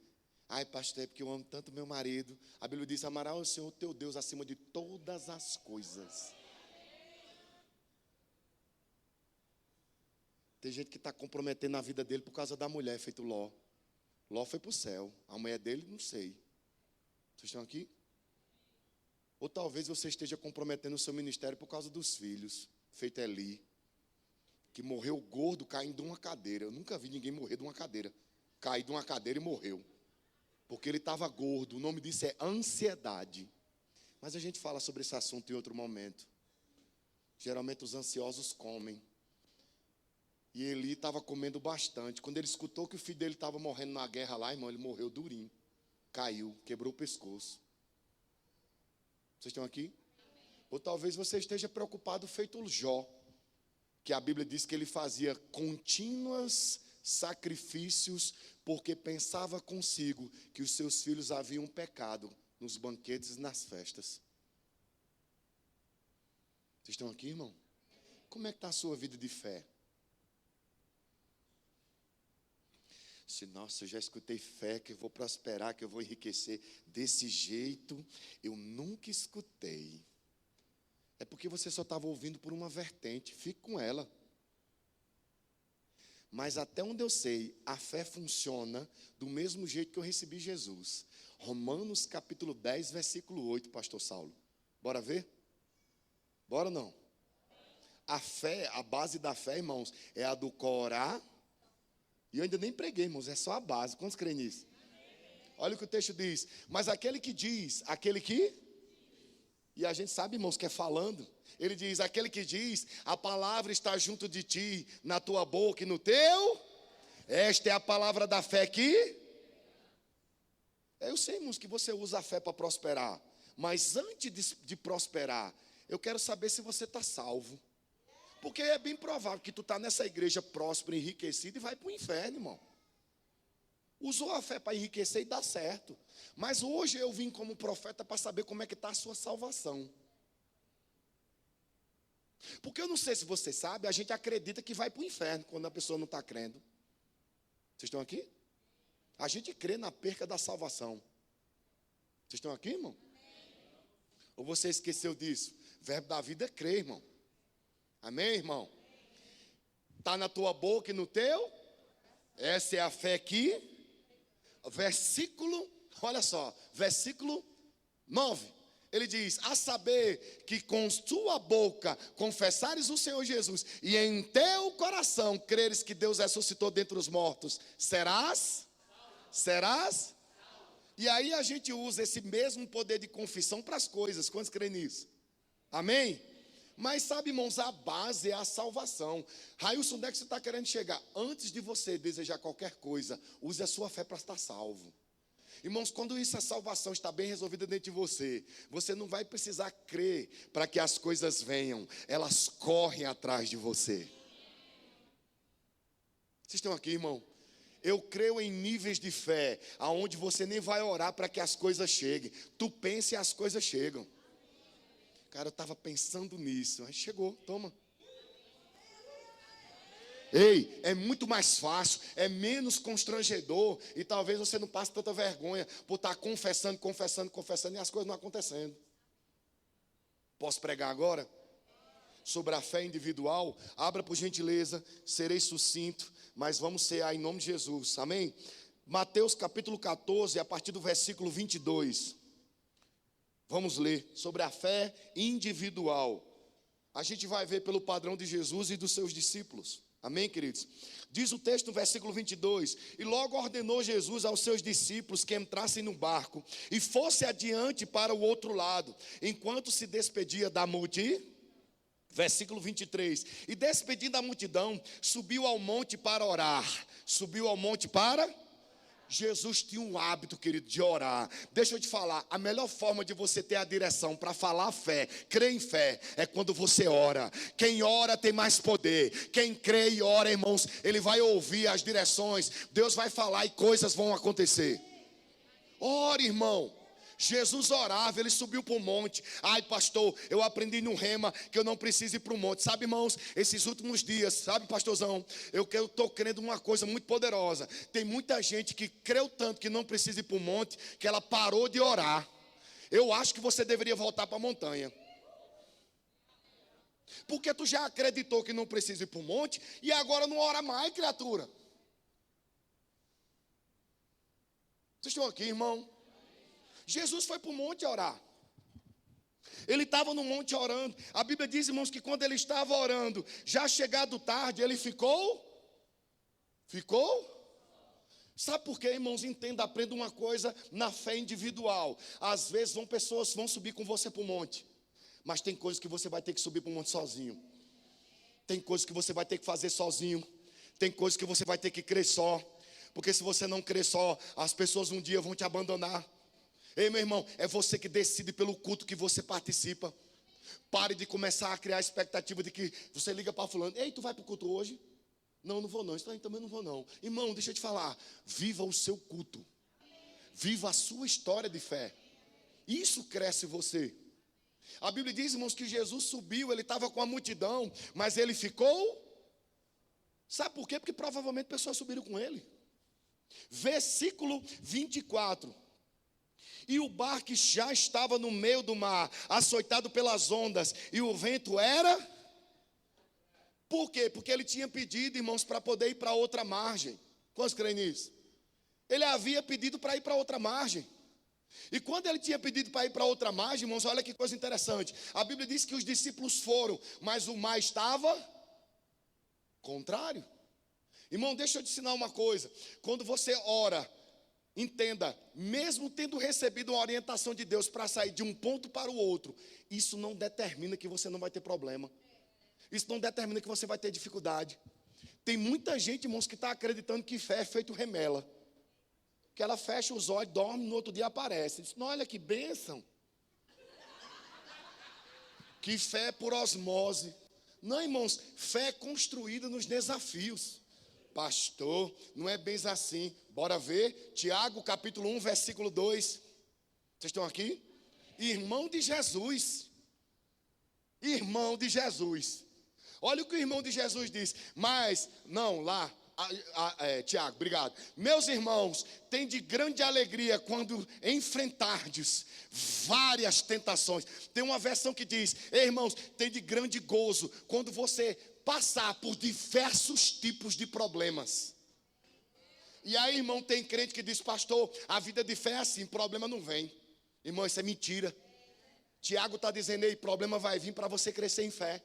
Ai, pastor, é porque eu amo tanto meu marido. A Bíblia diz, amarás o Senhor teu Deus acima de todas as coisas. Tem gente que está comprometendo a vida dele por causa da mulher, feito Ló. Ló foi para o céu. A mulher dele, não sei. Vocês estão aqui? Ou talvez você esteja comprometendo o seu ministério por causa dos filhos, feito Eli, que morreu gordo caindo de uma cadeira. Eu nunca vi ninguém morrer de uma cadeira. Caiu de uma cadeira e morreu. Porque ele estava gordo. O nome disso é ansiedade. Mas a gente fala sobre esse assunto em outro momento. Geralmente os ansiosos comem. E Eli estava comendo bastante. Quando ele escutou que o filho dele estava morrendo na guerra lá, irmão, ele morreu durinho. Caiu, quebrou o pescoço. Vocês estão aqui? Ou talvez você esteja preocupado feito Jó, que a Bíblia diz que ele fazia contínuas sacrifícios, porque pensava consigo que os seus filhos haviam pecado nos banquetes e nas festas. Vocês estão aqui, irmão? Como é que está a sua vida de fé? Nossa, eu já escutei fé, que eu vou prosperar, que eu vou enriquecer. Desse jeito, eu nunca escutei. É porque você só estava ouvindo por uma vertente. Fique com ela. Mas até onde eu sei, a fé funciona do mesmo jeito que eu recebi Jesus. Romanos capítulo 10, versículo 8, pastor Saulo. Bora ver? Bora ou não? A fé, a base da fé, irmãos, é a do corar. E eu ainda nem preguei, irmãos, é só a base. Quantos creem nisso? Olha o que o texto diz. Mas aquele que diz, aquele que... E a gente sabe, irmãos, que é falando. Ele diz, aquele que diz, a palavra está junto de ti, na tua boca e no teu. Esta é a palavra da fé que... Eu sei, irmãos, que você usa a fé para prosperar. Mas antes de prosperar, eu quero saber se você está salvo. Porque é bem provável que tu está nessa igreja próspera, enriquecida, e vai para o inferno, irmão. Usou a fé para enriquecer e dá certo. Mas hoje eu vim como profeta para saber como é que está a sua salvação. Porque eu não sei se você sabe, a gente acredita que vai para o inferno quando a pessoa não está crendo. Vocês estão aqui? A gente crê na perca da salvação. Vocês estão aqui, irmão? Ou você esqueceu disso? O verbo da vida é crer, irmão. Amém, irmão? Está na tua boca e no teu? Essa é a fé que... Versículo, olha só, versículo 9. Ele diz, a saber que com tua boca confessares o Senhor Jesus e em teu coração creres que Deus ressuscitou dentre os mortos, serás? E aí a gente usa esse mesmo poder de confissão para as coisas. Quantos creem nisso? Amém? Mas sabe, irmãos, a base é a salvação. Railson, onde é que você está querendo chegar? Antes de você desejar qualquer coisa, use a sua fé para estar salvo. Irmãos, quando essa salvação está bem resolvida dentro de você, você não vai precisar crer para que as coisas venham. Elas correm atrás de você. Vocês estão aqui, irmão? Eu creio em níveis de fé, aonde você nem vai orar para que as coisas cheguem. Tu pensa e as coisas chegam. Cara, eu estava pensando nisso. Aí chegou, toma. Ei, é muito mais fácil, é menos constrangedor. E talvez você não passe tanta vergonha por estar confessando e as coisas não acontecendo. Posso pregar agora? Sobre a fé individual? Abra por gentileza, serei sucinto, mas vamos cear em nome de Jesus, amém? Mateus capítulo 14, a partir do versículo 22. Vamos ler sobre a fé individual. A gente vai ver pelo padrão de Jesus e dos seus discípulos. Amém, queridos? Diz o texto no versículo 22. E logo ordenou Jesus aos seus discípulos que entrassem no barco e fosse adiante para o outro lado, enquanto se despedia da multidão. Versículo 23. E despedindo a multidão, subiu ao monte para orar. Subiu ao monte para... Jesus tinha um hábito, querido, de orar. Deixa eu te falar, a melhor forma de você ter a direção para falar fé, crer em fé, é quando você ora. Quem ora tem mais poder. Quem crê e ora, irmãos, ele vai ouvir as direções. Deus vai falar e coisas vão acontecer. Ore, irmão. Jesus orava, ele subiu para o monte. Ai, pastor, eu aprendi no Rema que eu não preciso ir para o monte. Sabe, irmãos, esses últimos dias, sabe, pastorzão, eu estou crendo uma coisa muito poderosa. Tem muita gente que creu tanto que não precisa ir para o monte, que ela parou de orar. Eu acho que você deveria voltar para a montanha. Porque tu já acreditou que não precisa ir para o monte e agora não ora mais, criatura. Vocês estão aqui, irmão? Jesus foi para o monte orar. Ele estava no monte orando. A Bíblia diz, irmãos, que quando ele estava orando, já chegado tarde, ele ficou? Sabe por quê, irmãos? Entenda, aprenda uma coisa na fé individual. Às vezes pessoas vão subir com você para o monte, mas tem coisas que você vai ter que subir para o monte sozinho. Tem coisas que você vai ter que fazer sozinho. Tem coisas que você vai ter que crer só. Porque se você não crer só, as pessoas um dia vão te abandonar. Ei, meu irmão, é você que decide pelo culto que você participa. Pare de começar a criar a expectativa de que você liga para fulano. Ei, tu vai para o culto hoje? Não, não vou não. Isso aí também não vou não. Irmão, deixa eu te falar. Viva o seu culto. Viva a sua história de fé. Isso cresce você. A Bíblia diz, irmãos, que Jesus subiu, ele estava com a multidão, mas ele ficou. Sabe por quê? Porque provavelmente pessoas subiram com ele. Versículo 24. E o barco já estava no meio do mar, açoitado pelas ondas, e o vento era. Por quê? Porque ele tinha pedido, irmãos, para poder ir para outra margem. Quantos creem nisso? Ele havia pedido para ir para outra margem. E quando ele tinha pedido para ir para outra margem, irmãos, olha que coisa interessante. A Bíblia diz que os discípulos foram, mas o mar estava contrário. Irmão, deixa eu te ensinar uma coisa. Quando você ora, entenda, mesmo tendo recebido uma orientação de Deus para sair de um ponto para o outro, isso não determina que você não vai ter problema. Isso não determina que você vai ter dificuldade. Tem muita gente, irmãos, que está acreditando que fé é feito remela. Que ela fecha os olhos, dorme, no outro dia aparece. Diz, olha que bênção. Que fé é por osmose. Não, irmãos, fé é construída nos desafios. Pastor, não é bem assim. Bora ver, Tiago capítulo 1, versículo 2. Vocês estão aqui? Irmão de Jesus. Irmão de Jesus. Olha o que o irmão de Jesus diz. Mas, não, lá, Tiago, obrigado. Meus irmãos, tem de grande alegria quando enfrentardes várias tentações. Tem uma versão que diz, irmãos, tem de grande gozo quando você passar por diversos tipos de problemas. E aí, irmão, tem crente que diz, pastor, a vida de fé é assim, problema não vem. Irmão, isso é mentira. Tiago está dizendo aí, problema vai vir para você crescer em fé.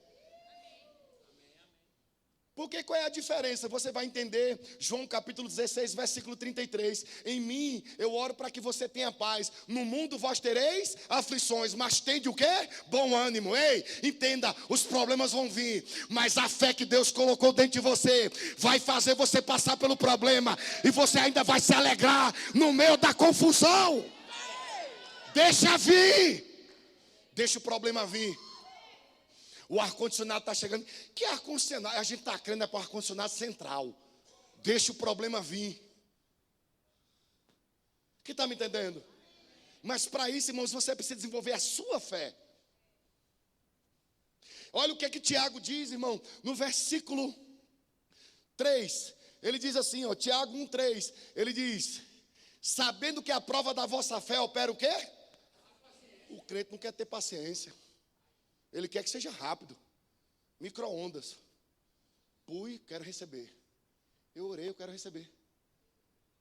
Porque qual é a diferença? Você vai entender, João capítulo 16, versículo 33. Em mim, eu oro para que você tenha paz. No mundo vós tereis aflições, mas tende o quê? Bom ânimo. Ei, entenda, os problemas vão vir, mas a fé que Deus colocou dentro de você vai fazer você passar pelo problema, e você ainda vai se alegrar no meio da confusão. Deixa vir. Deixa o problema vir. O ar-condicionado está chegando. Que ar-condicionado? A gente está crendo para o ar-condicionado central. Deixa o problema vir. Que está me entendendo? Mas para isso, irmãos, você precisa desenvolver a sua fé. Olha o que é que Tiago diz, irmão. No versículo 3. Ele diz assim, ó, Tiago 1,3. Ele diz, sabendo que a prova da vossa fé opera o quê? O crente não quer ter paciência. Ele quer que seja rápido. Micro-ondas. Pui, quero receber. Eu orei, eu quero receber.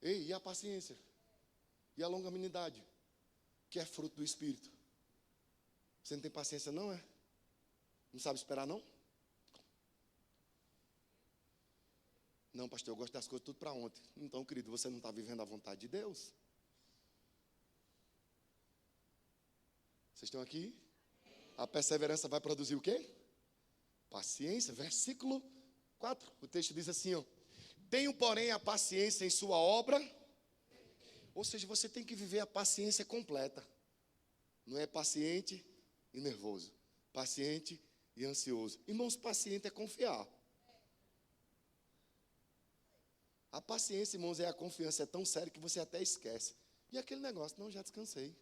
Ei, e a paciência? E a longanimidade? Que é fruto do Espírito. Você não tem paciência não, é? Não sabe esperar não? Não, pastor, eu gosto das coisas tudo para ontem. Então, querido, você não está vivendo a vontade de Deus? Vocês estão aqui? A perseverança vai produzir o quê? Paciência. Versículo 4. O texto diz assim, ó. Tenho, porém, a paciência em sua obra. Ou seja, você tem que viver a paciência completa. Não é paciente e nervoso. Paciente e ansioso. Irmãos, paciente é confiar. A paciência, irmãos, é a confiança. É tão sério que você até esquece. E aquele negócio, não, já descansei.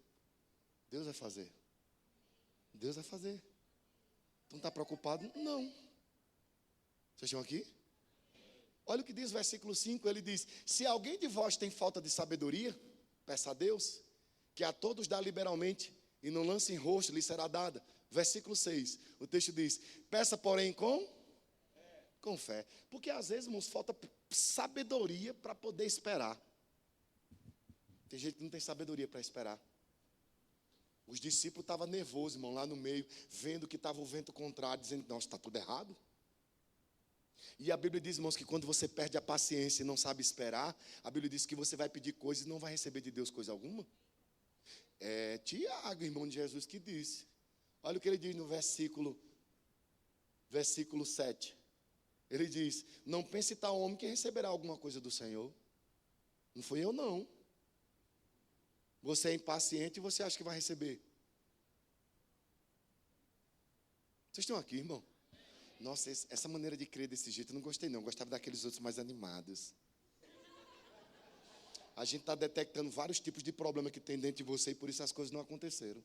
Deus vai fazer. Deus vai fazer. Não está preocupado? Não. Vocês estão aqui? Olha o que diz o versículo 5. Ele diz, se alguém de vós tem falta de sabedoria, peça a Deus, que a todos dá liberalmente, e não lance em rosto, lhe será dada. Versículo 6. O texto diz, peça porém com fé. Porque às vezes, irmãos, falta sabedoria para poder esperar. Tem gente que não tem sabedoria para esperar. Os discípulos estavam nervosos, irmão, lá no meio, vendo que estava o vento contrário, dizendo, nossa, está tudo errado. E a Bíblia diz, irmãos, que quando você perde a paciência e não sabe esperar, a Bíblia diz que você vai pedir coisas e não vai receber de Deus coisa alguma. É Tiago, irmão de Jesus, que disse. Olha o que ele diz no versículo 7. Ele diz, não pense tal homem que receberá alguma coisa do Senhor. Não fui eu, não. Você é impaciente e você acha que vai receber. Vocês estão aqui, irmão? Nossa, essa maneira de crer desse jeito eu não gostei não. Eu gostava daqueles outros mais animados. A gente está detectando vários tipos de problema que tem dentro de você e por isso as coisas não aconteceram.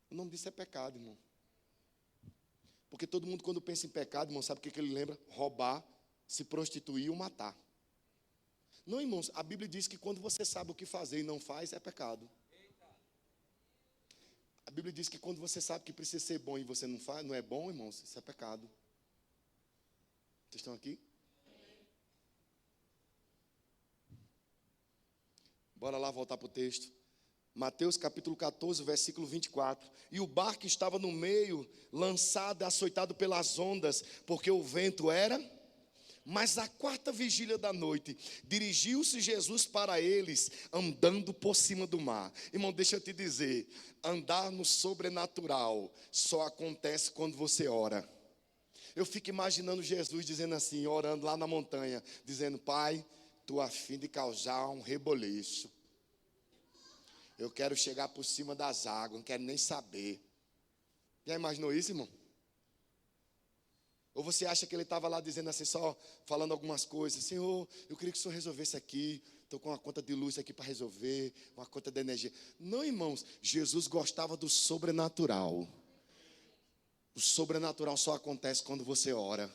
O nome disso é pecado, irmão. Porque todo mundo quando pensa em pecado, irmão, sabe o que ele lembra? Roubar, se prostituir ou matar. Não, irmãos, a Bíblia diz que quando você sabe o que fazer e não faz, é pecado. A Bíblia diz que quando você sabe que precisa ser bom e você não faz, não é bom, irmãos, isso é pecado. Vocês estão aqui? Bora lá voltar para o texto. Mateus capítulo 14, versículo 24. E o barco estava no meio, lançado, açoitado pelas ondas, porque o vento era. Mas à quarta vigília da noite, dirigiu-se Jesus para eles, andando por cima do mar. Irmão, deixa eu te dizer, andar no sobrenatural só acontece quando você ora. Eu fico imaginando Jesus dizendo assim, orando lá na montanha, dizendo, Pai, estou a fim de causar um reboliço. Eu quero chegar por cima das águas, não quero nem saber. Já imaginou isso, irmão? Ou você acha que ele estava lá dizendo assim, só falando algumas coisas, Senhor, eu queria que o Senhor resolvesse aqui, estou com uma conta de luz aqui para resolver, uma conta de energia. Não, irmãos, Jesus gostava do sobrenatural. O sobrenatural só acontece quando você ora.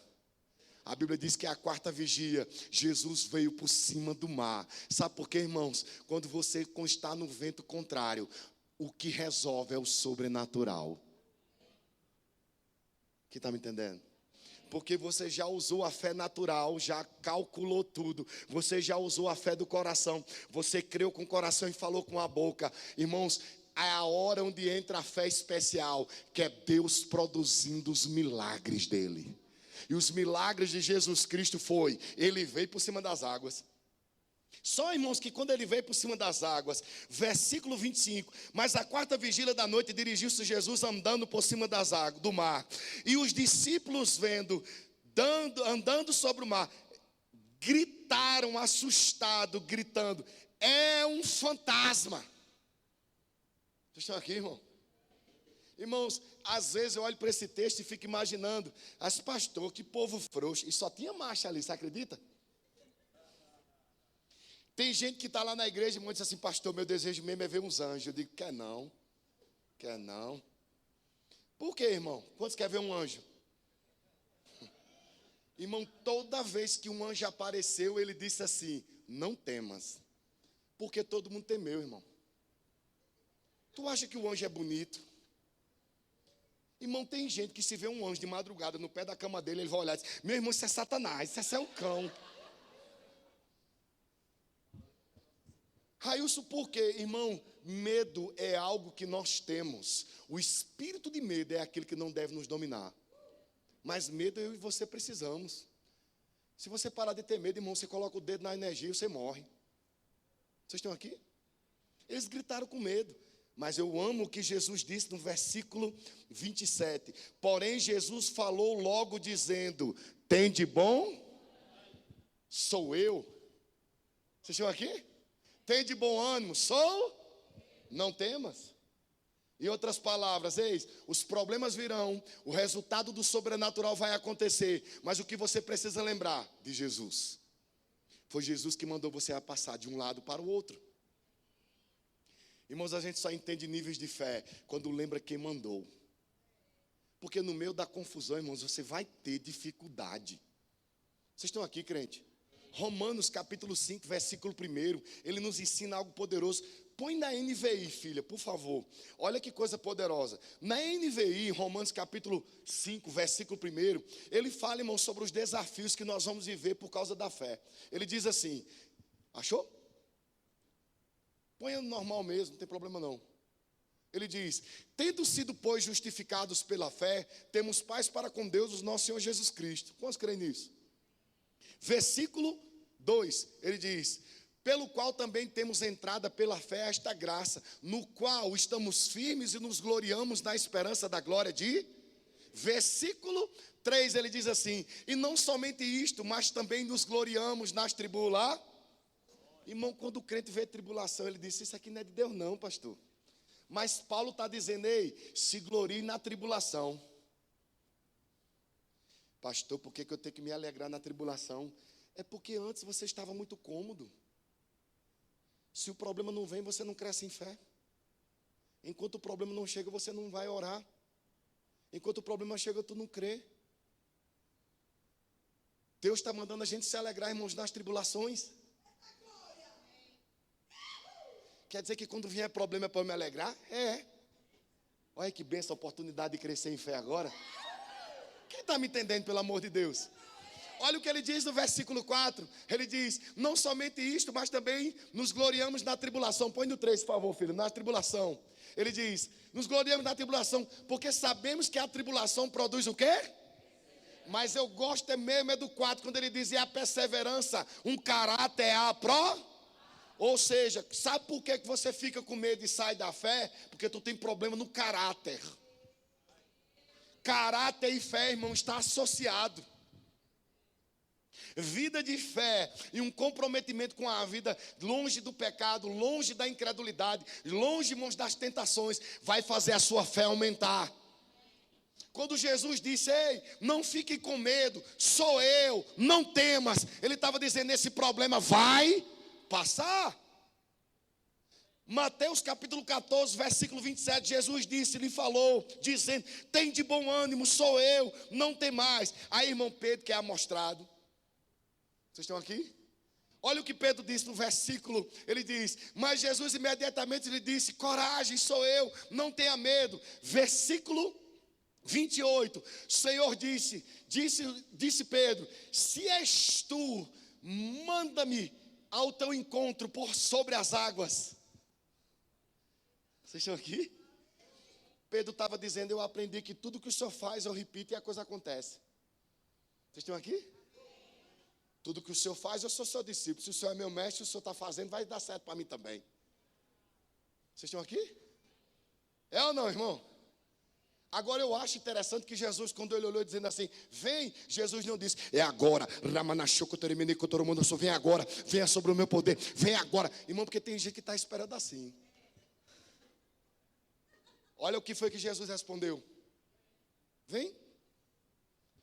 A Bíblia diz que a quarta vigia, Jesus veio por cima do mar. Sabe por quê, irmãos? Quando você está no vento contrário, o que resolve é o sobrenatural. Quem está me entendendo? Porque você já usou a fé natural, já calculou tudo. Você já usou a fé do coração. Você creu com o coração e falou com a boca. Irmãos, é a hora onde entra a fé especial, que é Deus produzindo os milagres dele. E os milagres de Jesus Cristo foi, ele veio por cima das águas. Só, irmãos, que quando ele veio por cima das águas, versículo 25, mas à quarta vigília da noite dirigiu-se Jesus andando por cima das águas, do mar. E os discípulos vendo, andando sobre o mar, gritaram assustados, gritando, é um fantasma. Vocês estão aqui, irmão? Irmãos, às vezes eu olho para esse texto e fico imaginando, pastor, que povo frouxo, e só tinha marcha ali, você acredita? Tem gente que está lá na igreja e diz assim, pastor, meu desejo mesmo é ver uns anjos. Eu digo, quer não, quer não. Por quê, irmão? Quantos querem ver um anjo? Irmão, toda vez que um anjo apareceu, ele disse assim, não temas. Porque todo mundo temeu, irmão. Tu acha que o anjo é bonito? Irmão, tem gente que se vê um anjo de madrugada no pé da cama dele, ele vai olhar e diz, meu irmão, isso é Satanás, isso é o cão. Railson, por quê? Irmão, medo é algo que nós temos. O espírito de medo é aquele que não deve nos dominar. Mas medo eu e você precisamos. Se você parar de ter medo, irmão, você coloca o dedo na energia e você morre. Vocês estão aqui? Eles gritaram com medo. Mas eu amo o que Jesus disse no versículo 27. Porém, Jesus falou logo dizendo, tem de bom? Sou eu. Vocês estão aqui? Tem de bom ânimo, sou? Não temas. Em outras palavras, eis, os problemas virão, o resultado do sobrenatural vai acontecer, mas o que você precisa lembrar de Jesus? Foi Jesus que mandou você a passar de um lado para o outro. Irmãos, a gente só entende níveis de fé quando lembra quem mandou. Porque no meio da confusão, irmãos, você vai ter dificuldade. Vocês estão aqui, crente? Romanos capítulo 5, versículo 1, ele nos ensina algo poderoso. Põe na NVI, filha, por favor. Olha que coisa poderosa. Na NVI, Romanos capítulo 5, versículo 1, ele fala, irmão, sobre os desafios que nós vamos viver por causa da fé. Ele diz assim, achou? Põe normal mesmo, não tem problema não. Ele diz, tendo sido, pois, justificados pela fé, temos paz para com Deus, o nosso Senhor Jesus Cristo. Quantos creem nisso? Versículo 2, ele diz, pelo qual também temos entrada pela fé a esta graça, no qual estamos firmes e nos gloriamos na esperança da glória de... Versículo 3, ele diz assim, e não somente isto, mas também nos gloriamos nas tribulações. Irmão, quando o crente vê tribulação, ele diz, isso aqui não é de Deus não, pastor. Mas Paulo está dizendo, ei, se glorie na tribulação. Pastor, por que eu tenho que me alegrar na tribulação? É porque antes você estava muito cômodo. Se o problema não vem, você não cresce em fé. Enquanto o problema não chega, você não vai orar. Enquanto o problema chega, tu não crê. Deus está mandando a gente se alegrar, irmãos, nas tribulações. Quer dizer que quando vier problema é para eu me alegrar? É. Olha que benção, a oportunidade de crescer em fé agora. Quem está me entendendo, pelo amor de Deus? Olha o que ele diz no versículo 4. Ele diz, não somente isto, mas também nos gloriamos na tribulação. Põe no 3, por favor, filho, na tribulação. Ele diz, nos gloriamos na tribulação, porque sabemos que a tribulação produz o quê? Mas eu gosto mesmo do 4, quando ele diz, e a perseverança, um caráter a pró. Ou seja, sabe por que você fica com medo e sai da fé? Porque tu tem problema no caráter. Caráter e fé, irmão, está associado. Vida de fé e um comprometimento com a vida, longe do pecado, longe da incredulidade, longe, irmãos, das tentações, vai fazer a sua fé aumentar. Quando Jesus disse, ei, não fique com medo, sou eu, não temas, ele estava dizendo, esse problema vai passar. Mateus capítulo 14, versículo 27, Jesus disse, lhe falou, dizendo, tem de bom ânimo, sou eu, não tem mais. Aí, irmão Pedro, que é amostrado, vocês estão aqui? Olha o que Pedro disse no versículo, ele diz, mas Jesus imediatamente lhe disse, coragem, sou eu, não tenha medo. Versículo 28, o Senhor disse Pedro, se és tu, manda-me ao teu encontro por sobre as águas. Vocês estão aqui? Pedro estava dizendo, eu aprendi que tudo que o Senhor faz, eu repito e a coisa acontece. Vocês estão aqui? Tudo que o Senhor faz, eu sou seu discípulo. Se o Senhor é meu mestre, o Senhor está fazendo, vai dar certo para mim também. Vocês estão aqui? É ou não, irmão? Agora eu acho interessante que Jesus, quando ele olhou dizendo assim, vem, Jesus não disse, é agora, vem agora, venha sobre o meu poder, vem agora. Irmão, porque tem gente que está esperando assim. Olha o que foi que Jesus respondeu. Vem.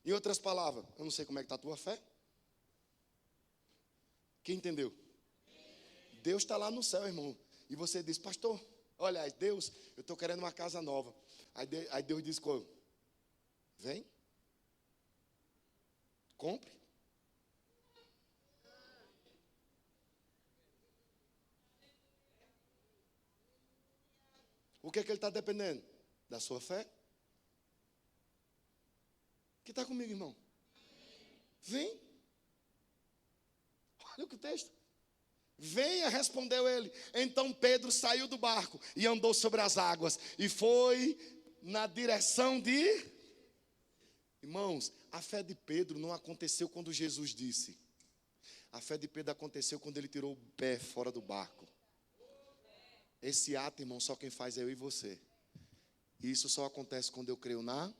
Em outras palavras, eu não sei como é que está a tua fé. Quem entendeu? Deus está lá no céu, irmão. E você diz, pastor, olha, Deus, eu estou querendo uma casa nova. Aí Deus diz, vem, compre. O que é que ele está dependendo? Da sua fé. Que está comigo, irmão? Vem. Olha o que o texto. Venha, respondeu ele. Então Pedro saiu do barco e andou sobre as águas. E foi na direção de... Irmãos, a fé de Pedro não aconteceu quando Jesus disse. A fé de Pedro aconteceu quando ele tirou o pé fora do barco. Esse ato, irmão, só quem faz é eu e você. E isso só acontece quando eu creio na...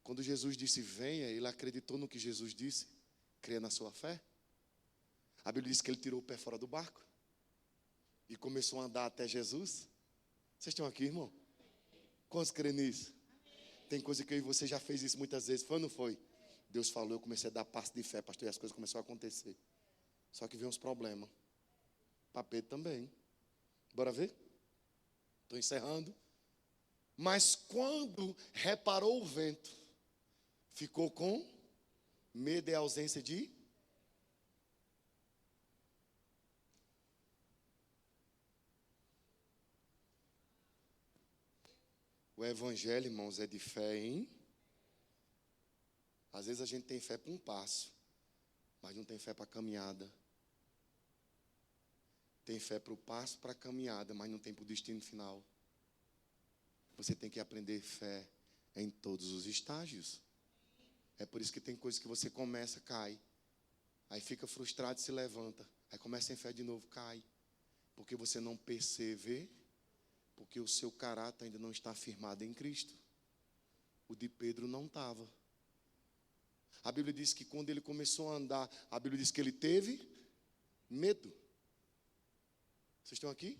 Quando Jesus disse venha, ele acreditou no que Jesus disse. Creia na sua fé. A Bíblia diz que ele tirou o pé fora do barco e começou a andar até Jesus. Vocês estão aqui, irmão? Quantos creem nisso? Tem coisa que eu e você já fez isso muitas vezes. Foi ou não foi? Deus falou, eu comecei a dar passo de fé, pastor, e as coisas começaram a acontecer. Só que veio uns problemas. Para Pedro também. Bora ver? Estou encerrando. Mas quando reparou o vento, ficou com medo e ausência de... O evangelho, irmãos, é de fé em... Às vezes a gente tem fé para um passo, mas não tem fé para a caminhada. Tem fé para o passo, para a caminhada, mas não tem para o destino final. Você tem que aprender fé em todos os estágios. É por isso que tem coisas que você começa, cai. Aí fica frustrado e se levanta. Aí começa em fé de novo, cai. Porque você não persevera. Porque o seu caráter ainda não está firmado em Cristo. O de Pedro não estava. A Bíblia diz que quando ele começou a andar, a Bíblia diz que ele teve medo. Vocês estão aqui?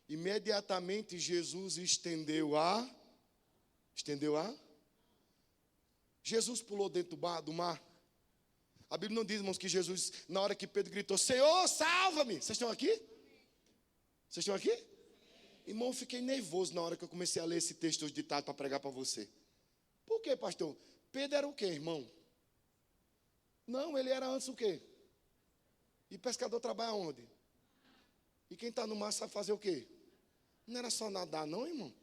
Imediatamente Jesus estendeu a... Jesus pulou dentro do mar. A Bíblia não diz, irmãos, que Jesus, na hora que Pedro gritou, Senhor, salva-me. Vocês estão aqui? Vocês estão aqui? Irmão, eu fiquei nervoso na hora que eu comecei a ler esse texto hoje de tarde para pregar para você. Por quê, pastor? Pedro era o quê, irmão? Não, ele era antes o quê? E pescador trabalha onde? E quem está no mar sabe fazer o quê? Não era só nadar, não, irmão.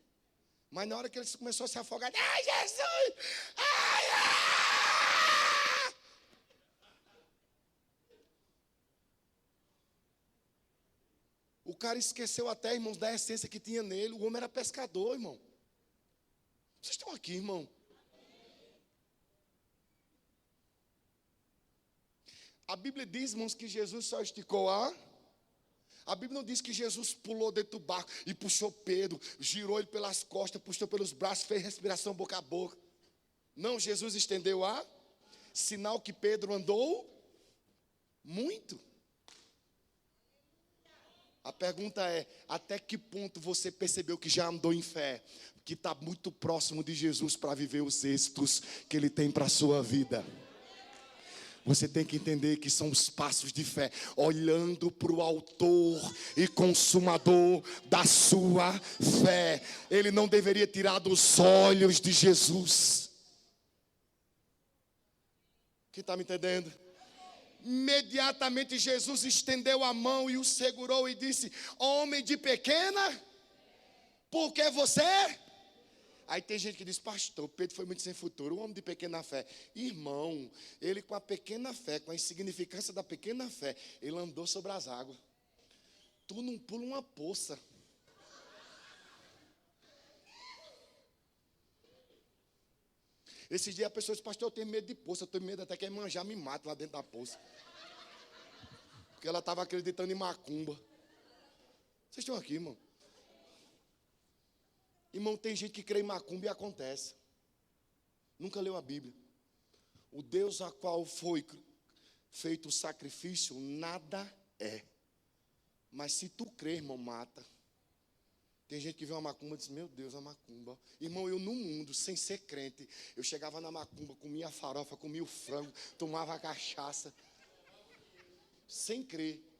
Mas na hora que ele começou a se afogar, ai, Jesus! Ai, ai! O cara esqueceu até, irmãos, da essência que tinha nele. O homem era pescador, irmão. Vocês estão aqui, irmão? A Bíblia diz, irmãos, que Jesus só esticou a Bíblia não diz que Jesus pulou dentro do barco e puxou Pedro, girou ele pelas costas, puxou pelos braços, fez respiração boca a boca. Não, Jesus estendeu sinal que Pedro andou muito. A pergunta é, até que ponto você percebeu que já andou em fé? Que está muito próximo de Jesus para viver os êxitos que Ele tem para a sua vida. Você tem que entender que são os passos de fé, olhando para o autor e consumador da sua fé. Ele não deveria tirar dos olhos de Jesus. Quem está me entendendo? Imediatamente Jesus estendeu a mão e o segurou e disse, homem de pequena, por que você? Aí tem gente que diz, pastor, Pedro foi muito sem futuro, um homem de pequena fé. Irmão, ele com a pequena fé, com a insignificância da pequena fé, ele andou sobre as águas. Tu não pula uma poça. Esses dias a pessoa diz, pastor, eu tenho medo de poça, eu tenho medo até que a manjar me mate lá dentro da poça. Porque ela estava acreditando em macumba. Vocês estão aqui, irmão? Irmão, tem gente que crê em macumba e acontece. Nunca leu a Bíblia. O Deus a qual foi feito o sacrifício, nada é. Mas se tu crê, irmão, mata. Tem gente que vê uma macumba e diz, meu Deus, a macumba. Irmão, eu no mundo, sem ser crente, eu chegava na macumba, comia farofa, comia o frango, tomava cachaça. Sem crer.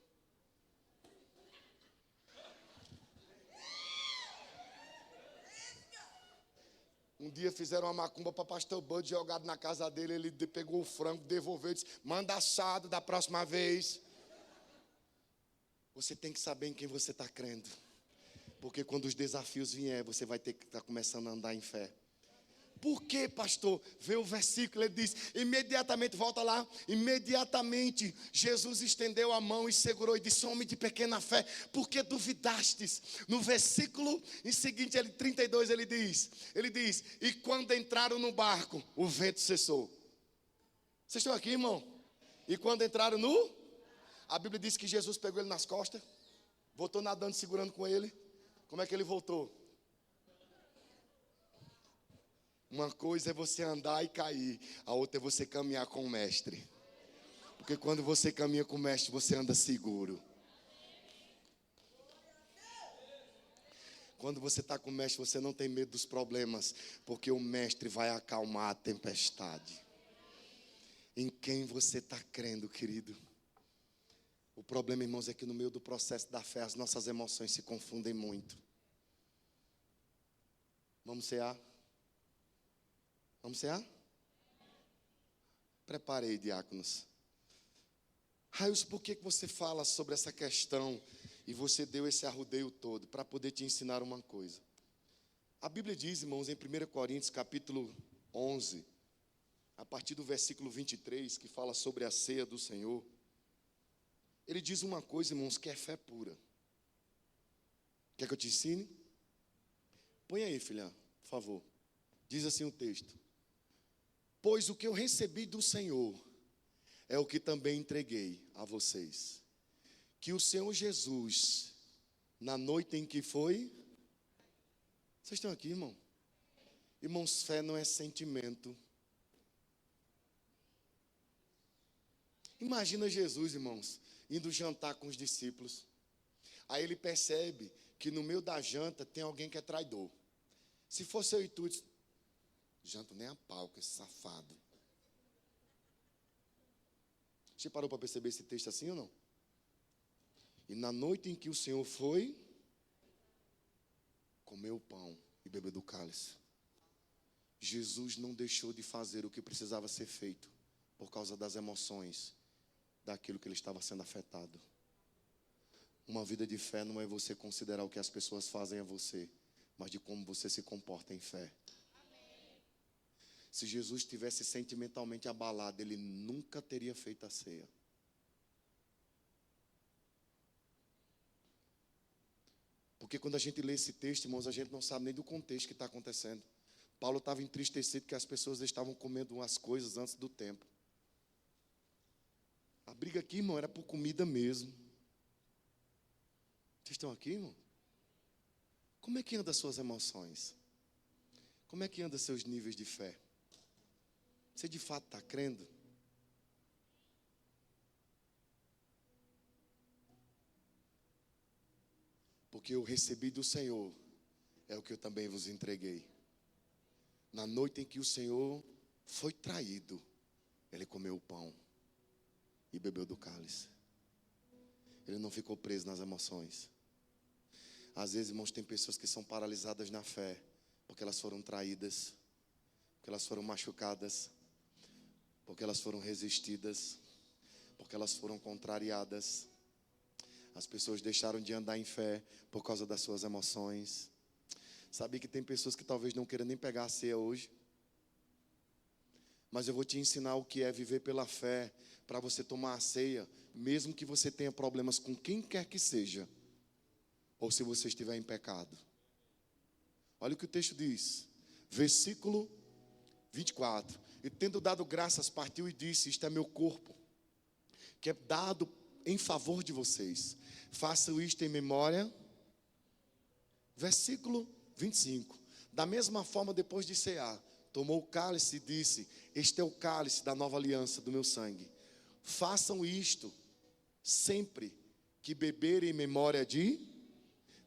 Um dia fizeram uma macumba para pastor Bud, jogado na casa dele, ele pegou o frango, devolveu e disse, manda assado da próxima vez. Você tem que saber em quem você está crendo. Porque quando os desafios vierem, você vai ter que estar começando a andar em fé. Por que, pastor? Vê o versículo, ele diz, imediatamente, volta lá, imediatamente Jesus estendeu a mão e segurou e disse, homem de pequena fé, por que duvidastes? No versículo em seguinte, 32, ele diz, e quando entraram no barco, o vento cessou. Vocês estão aqui, irmão? E quando entraram a Bíblia diz que Jesus pegou ele nas costas, voltou nadando, segurando com ele. Como é que ele voltou? Uma coisa é você andar e cair, a outra é você caminhar com o mestre. Porque quando você caminha com o mestre, você anda seguro. Quando você está com o mestre, você não tem medo dos problemas, porque o mestre vai acalmar a tempestade. Em quem você está crendo, querido? O problema, irmãos, é que no meio do processo da fé, as nossas emoções se confundem muito. Vamos cear? Vamos cear? Prepare aí, diáconos. Raios, por que você fala sobre essa questão e você deu esse arrudeio todo? Para poder te ensinar uma coisa. A Bíblia diz, irmãos, em 1 Coríntios capítulo 11, a partir do versículo 23, que fala sobre a ceia do Senhor. Ele diz uma coisa, irmãos, que é fé pura. Quer que eu te ensine? Põe aí, filha, por favor. Diz assim o texto. Pois o que eu recebi do Senhor é o que também entreguei a vocês. Que o Senhor Jesus, na noite em que foi... Vocês estão aqui, irmão? Irmãos, fé não é sentimento. Imagina Jesus, irmãos, indo jantar com os discípulos. Aí ele percebe que no meio da janta tem alguém que é traidor. Se fosse eu e tu, Janto nem a pau com esse safado. Você parou para perceber esse texto assim ou não? E na noite em que o Senhor foi, comeu o pão e bebeu do cálice. Jesus não deixou de fazer o que precisava ser feito por causa das emoções daquilo que ele estava sendo afetado. Uma vida de fé não é você considerar o que as pessoas fazem a você, mas de como você se comporta em fé. Se Jesus estivesse sentimentalmente abalado, ele nunca teria feito a ceia. Porque quando a gente lê esse texto, irmãos, a gente não sabe nem do contexto que está acontecendo. Paulo estava entristecido que as pessoas estavam comendo umas coisas antes do tempo. A briga aqui, irmão, era por comida mesmo. Vocês estão aqui, irmão? Como é que andam as suas emoções? Como é que andam seus níveis de fé? Você de fato está crendo? Porque eu recebi do Senhor, é o que eu também vos entreguei. Na noite em que o Senhor foi traído, ele comeu o pão e bebeu do cálice. Ele não ficou preso nas emoções. Às vezes, irmãos, tem pessoas que são paralisadas na fé, porque elas foram traídas, porque elas foram machucadas, porque elas foram resistidas, porque elas foram contrariadas. As pessoas deixaram de andar em fé por causa das suas emoções. Sabia que tem pessoas que talvez não queiram nem pegar a ceia hoje? Mas eu vou te ensinar o que é viver pela fé, para você tomar a ceia, mesmo que você tenha problemas com quem quer que seja, ou se você estiver em pecado. Olha o que o texto diz, versículo 24. E tendo dado graças, partiu e disse: isto é meu corpo, que é dado em favor de vocês. Façam isto em memória. Versículo 25. Da mesma forma, depois de cear, tomou o cálice e disse: este é o cálice da nova aliança do meu sangue. Façam isto sempre que beberem em memória de...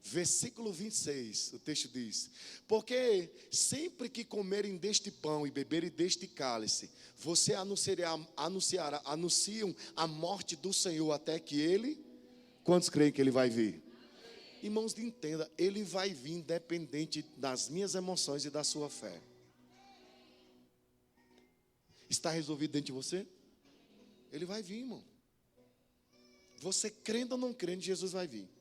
Versículo 26, o texto diz: porque sempre que comerem deste pão e beberem deste cálice, você anunciam a morte do Senhor até que Ele... Quantos creem que Ele vai vir? Irmãos, entenda, Ele vai vir independente das minhas emoções e da sua fé. Está resolvido dentro de você? Ele vai vir, irmão. Você crendo ou não crendo, Jesus vai vir.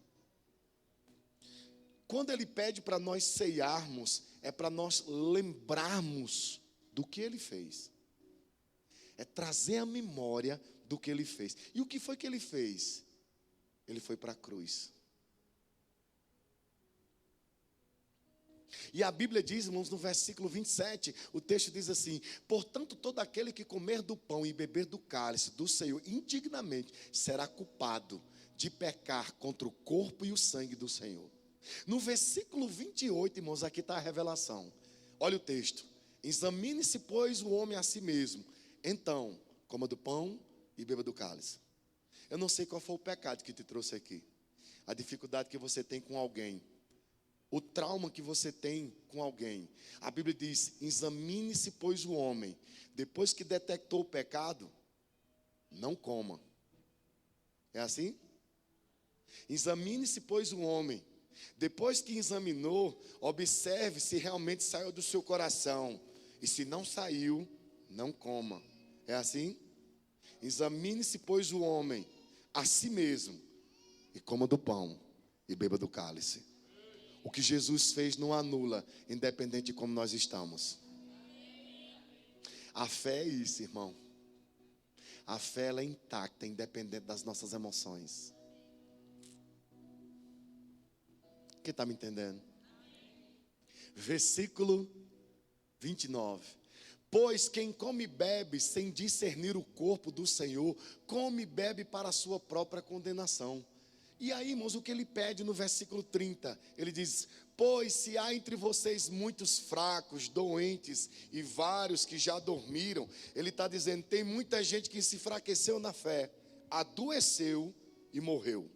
Quando Ele pede para nós ceiarmos, é para nós lembrarmos do que Ele fez. É trazer a memória do que Ele fez. E o que foi que Ele fez? Ele foi para a cruz. E a Bíblia diz, irmãos, no versículo 27, o texto diz assim: portanto, todo aquele que comer do pão e beber do cálice do Senhor indignamente será culpado de pecar contra o corpo e o sangue do Senhor. No versículo 28, irmãos, aqui está a revelação. Olha o texto: examine-se, pois, o homem a si mesmo, então coma do pão e beba do cálice. Eu não sei qual foi o pecado que te trouxe aqui, a dificuldade que você tem com alguém, o trauma que você tem com alguém. A Bíblia diz: examine-se, pois, o homem, depois que detectou o pecado, não coma. É assim? Examine-se, pois, o homem, depois que examinou, observe se realmente saiu do seu coração, e se não saiu, não coma. É assim? Examine-se, pois, o homem a si mesmo, e coma do pão e beba do cálice. O que Jesus fez não anula, independente de como nós estamos. A fé é isso, irmão. A fé, ela é intacta, independente das nossas emoções. Quem está me entendendo? Versículo 29. Pois quem come e bebe sem discernir o corpo do Senhor, come e bebe para a sua própria condenação. E aí, irmãos, o que ele pede no versículo 30? Ele diz: pois se há entre vocês muitos fracos, doentes e vários que já dormiram. Ele está dizendo, tem muita gente que se enfraqueceu na fé, adoeceu e morreu.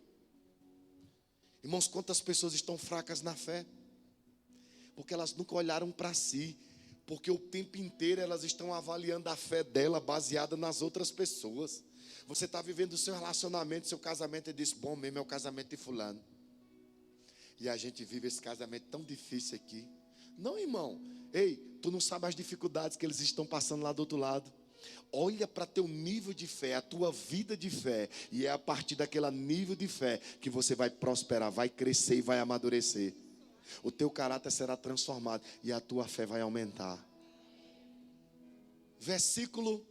Irmãos, quantas pessoas estão fracas na fé? Porque elas nunca olharam para si. Porque o tempo inteiro elas estão avaliando a fé dela baseada nas outras pessoas. Você está vivendo o seu relacionamento, seu casamento, e diz, bom mesmo é o casamento de fulano. E a gente vive esse casamento tão difícil aqui. Não, irmão. Ei, tu não sabe as dificuldades que eles estão passando lá do outro lado. Olha para teu nível de fé, a tua vida de fé. E é a partir daquele nível de fé que você vai prosperar, vai crescer e vai amadurecer. O teu caráter será transformado e a tua fé vai aumentar. Versículo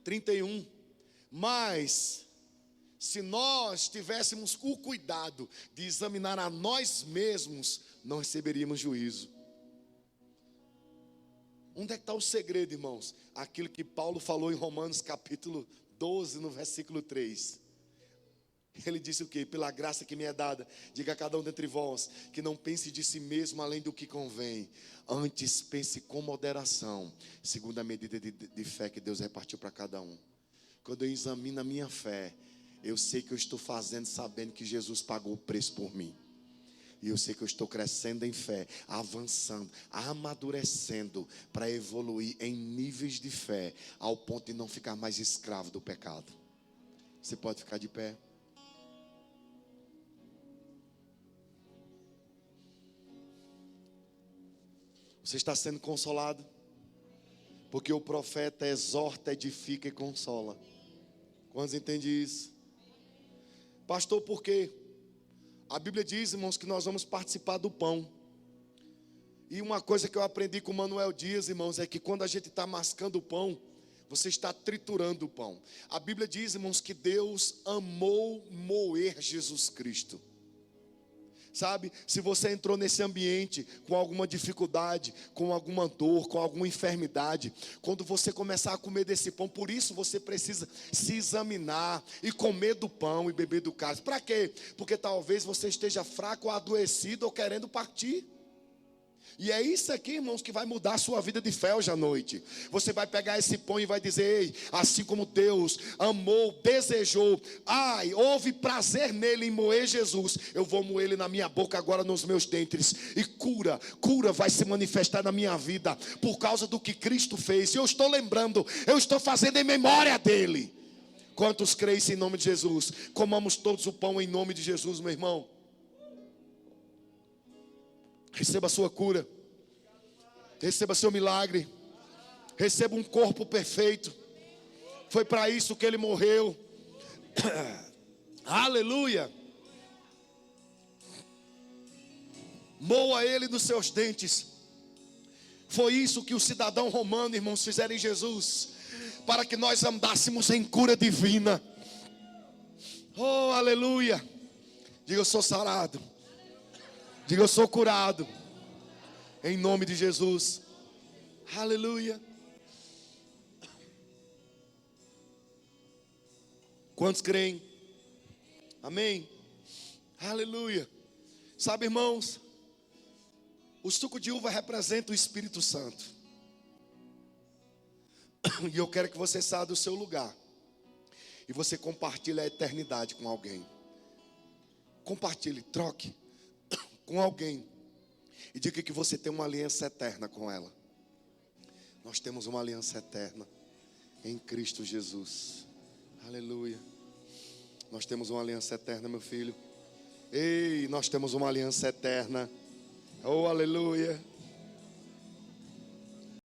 31. Mas, se nós tivéssemos o cuidado de examinar a nós mesmos, não receberíamos juízo. Onde é que está o segredo, irmãos? Aquilo que Paulo falou em Romanos capítulo 12, no versículo 3. Ele disse o quê? Pela graça que me é dada, diga a cada um dentre vós, que não pense de si mesmo além do que convém. Antes pense com moderação, segundo a medida de fé que Deus repartiu para cada um. Quando eu examino a minha fé, eu sei que eu estou fazendo sabendo que Jesus pagou o preço por mim. E eu sei que eu estou crescendo em fé, avançando, amadurecendo para evoluir em níveis de fé, ao ponto de não ficar mais escravo do pecado. Você pode ficar de pé? Você está sendo consolado? Porque o profeta exorta, edifica e consola. Quantos entendem isso? Pastor, por quê? A Bíblia diz, irmãos, que nós vamos participar do pão. E uma coisa que eu aprendi com o Manuel Dias, irmãos, é que quando a gente está mascando o pão, você está triturando o pão. A Bíblia diz, irmãos, que Deus amou moer Jesus Cristo. Sabe, se você entrou nesse ambiente com alguma dificuldade, com alguma dor, com alguma enfermidade, quando você começar a comer desse pão, por isso você precisa se examinar e comer do pão e beber do cálice. Para quê? Porque talvez você esteja fraco, adoecido ou querendo partir. E é isso aqui, irmãos, que vai mudar a sua vida de fé hoje à noite. Você vai pegar esse pão e vai dizer, ei, assim como Deus amou, desejou, houve prazer nele em moer Jesus, eu vou moer ele na minha boca agora, nos meus dentes. E cura vai se manifestar na minha vida, por causa do que Cristo fez. E eu estou lembrando, eu estou fazendo em memória dele. Quantos creem em nome de Jesus? Comamos todos o pão em nome de Jesus, meu irmão. Receba a sua cura. Receba seu milagre. Receba um corpo perfeito. Foi para isso que ele morreu. Aleluia. Moa ele dos seus dentes. Foi isso que o cidadão romano, irmãos, fizeram em Jesus, para que nós andássemos em cura divina. Oh, aleluia. Diga, eu sou sarado. Diga, eu sou curado. Em nome de Jesus. Aleluia. Quantos creem? Amém? Aleluia. Sabe, irmãos, o suco de uva representa o Espírito Santo. E eu quero que você saia do seu lugar e você compartilhe a eternidade com alguém. Compartilhe, troque com alguém e diga que você tem uma aliança eterna com ela. Nós temos uma aliança eterna em Cristo Jesus. Aleluia. Nós temos uma aliança eterna, meu filho. Ei, nós temos uma aliança eterna. Oh, aleluia.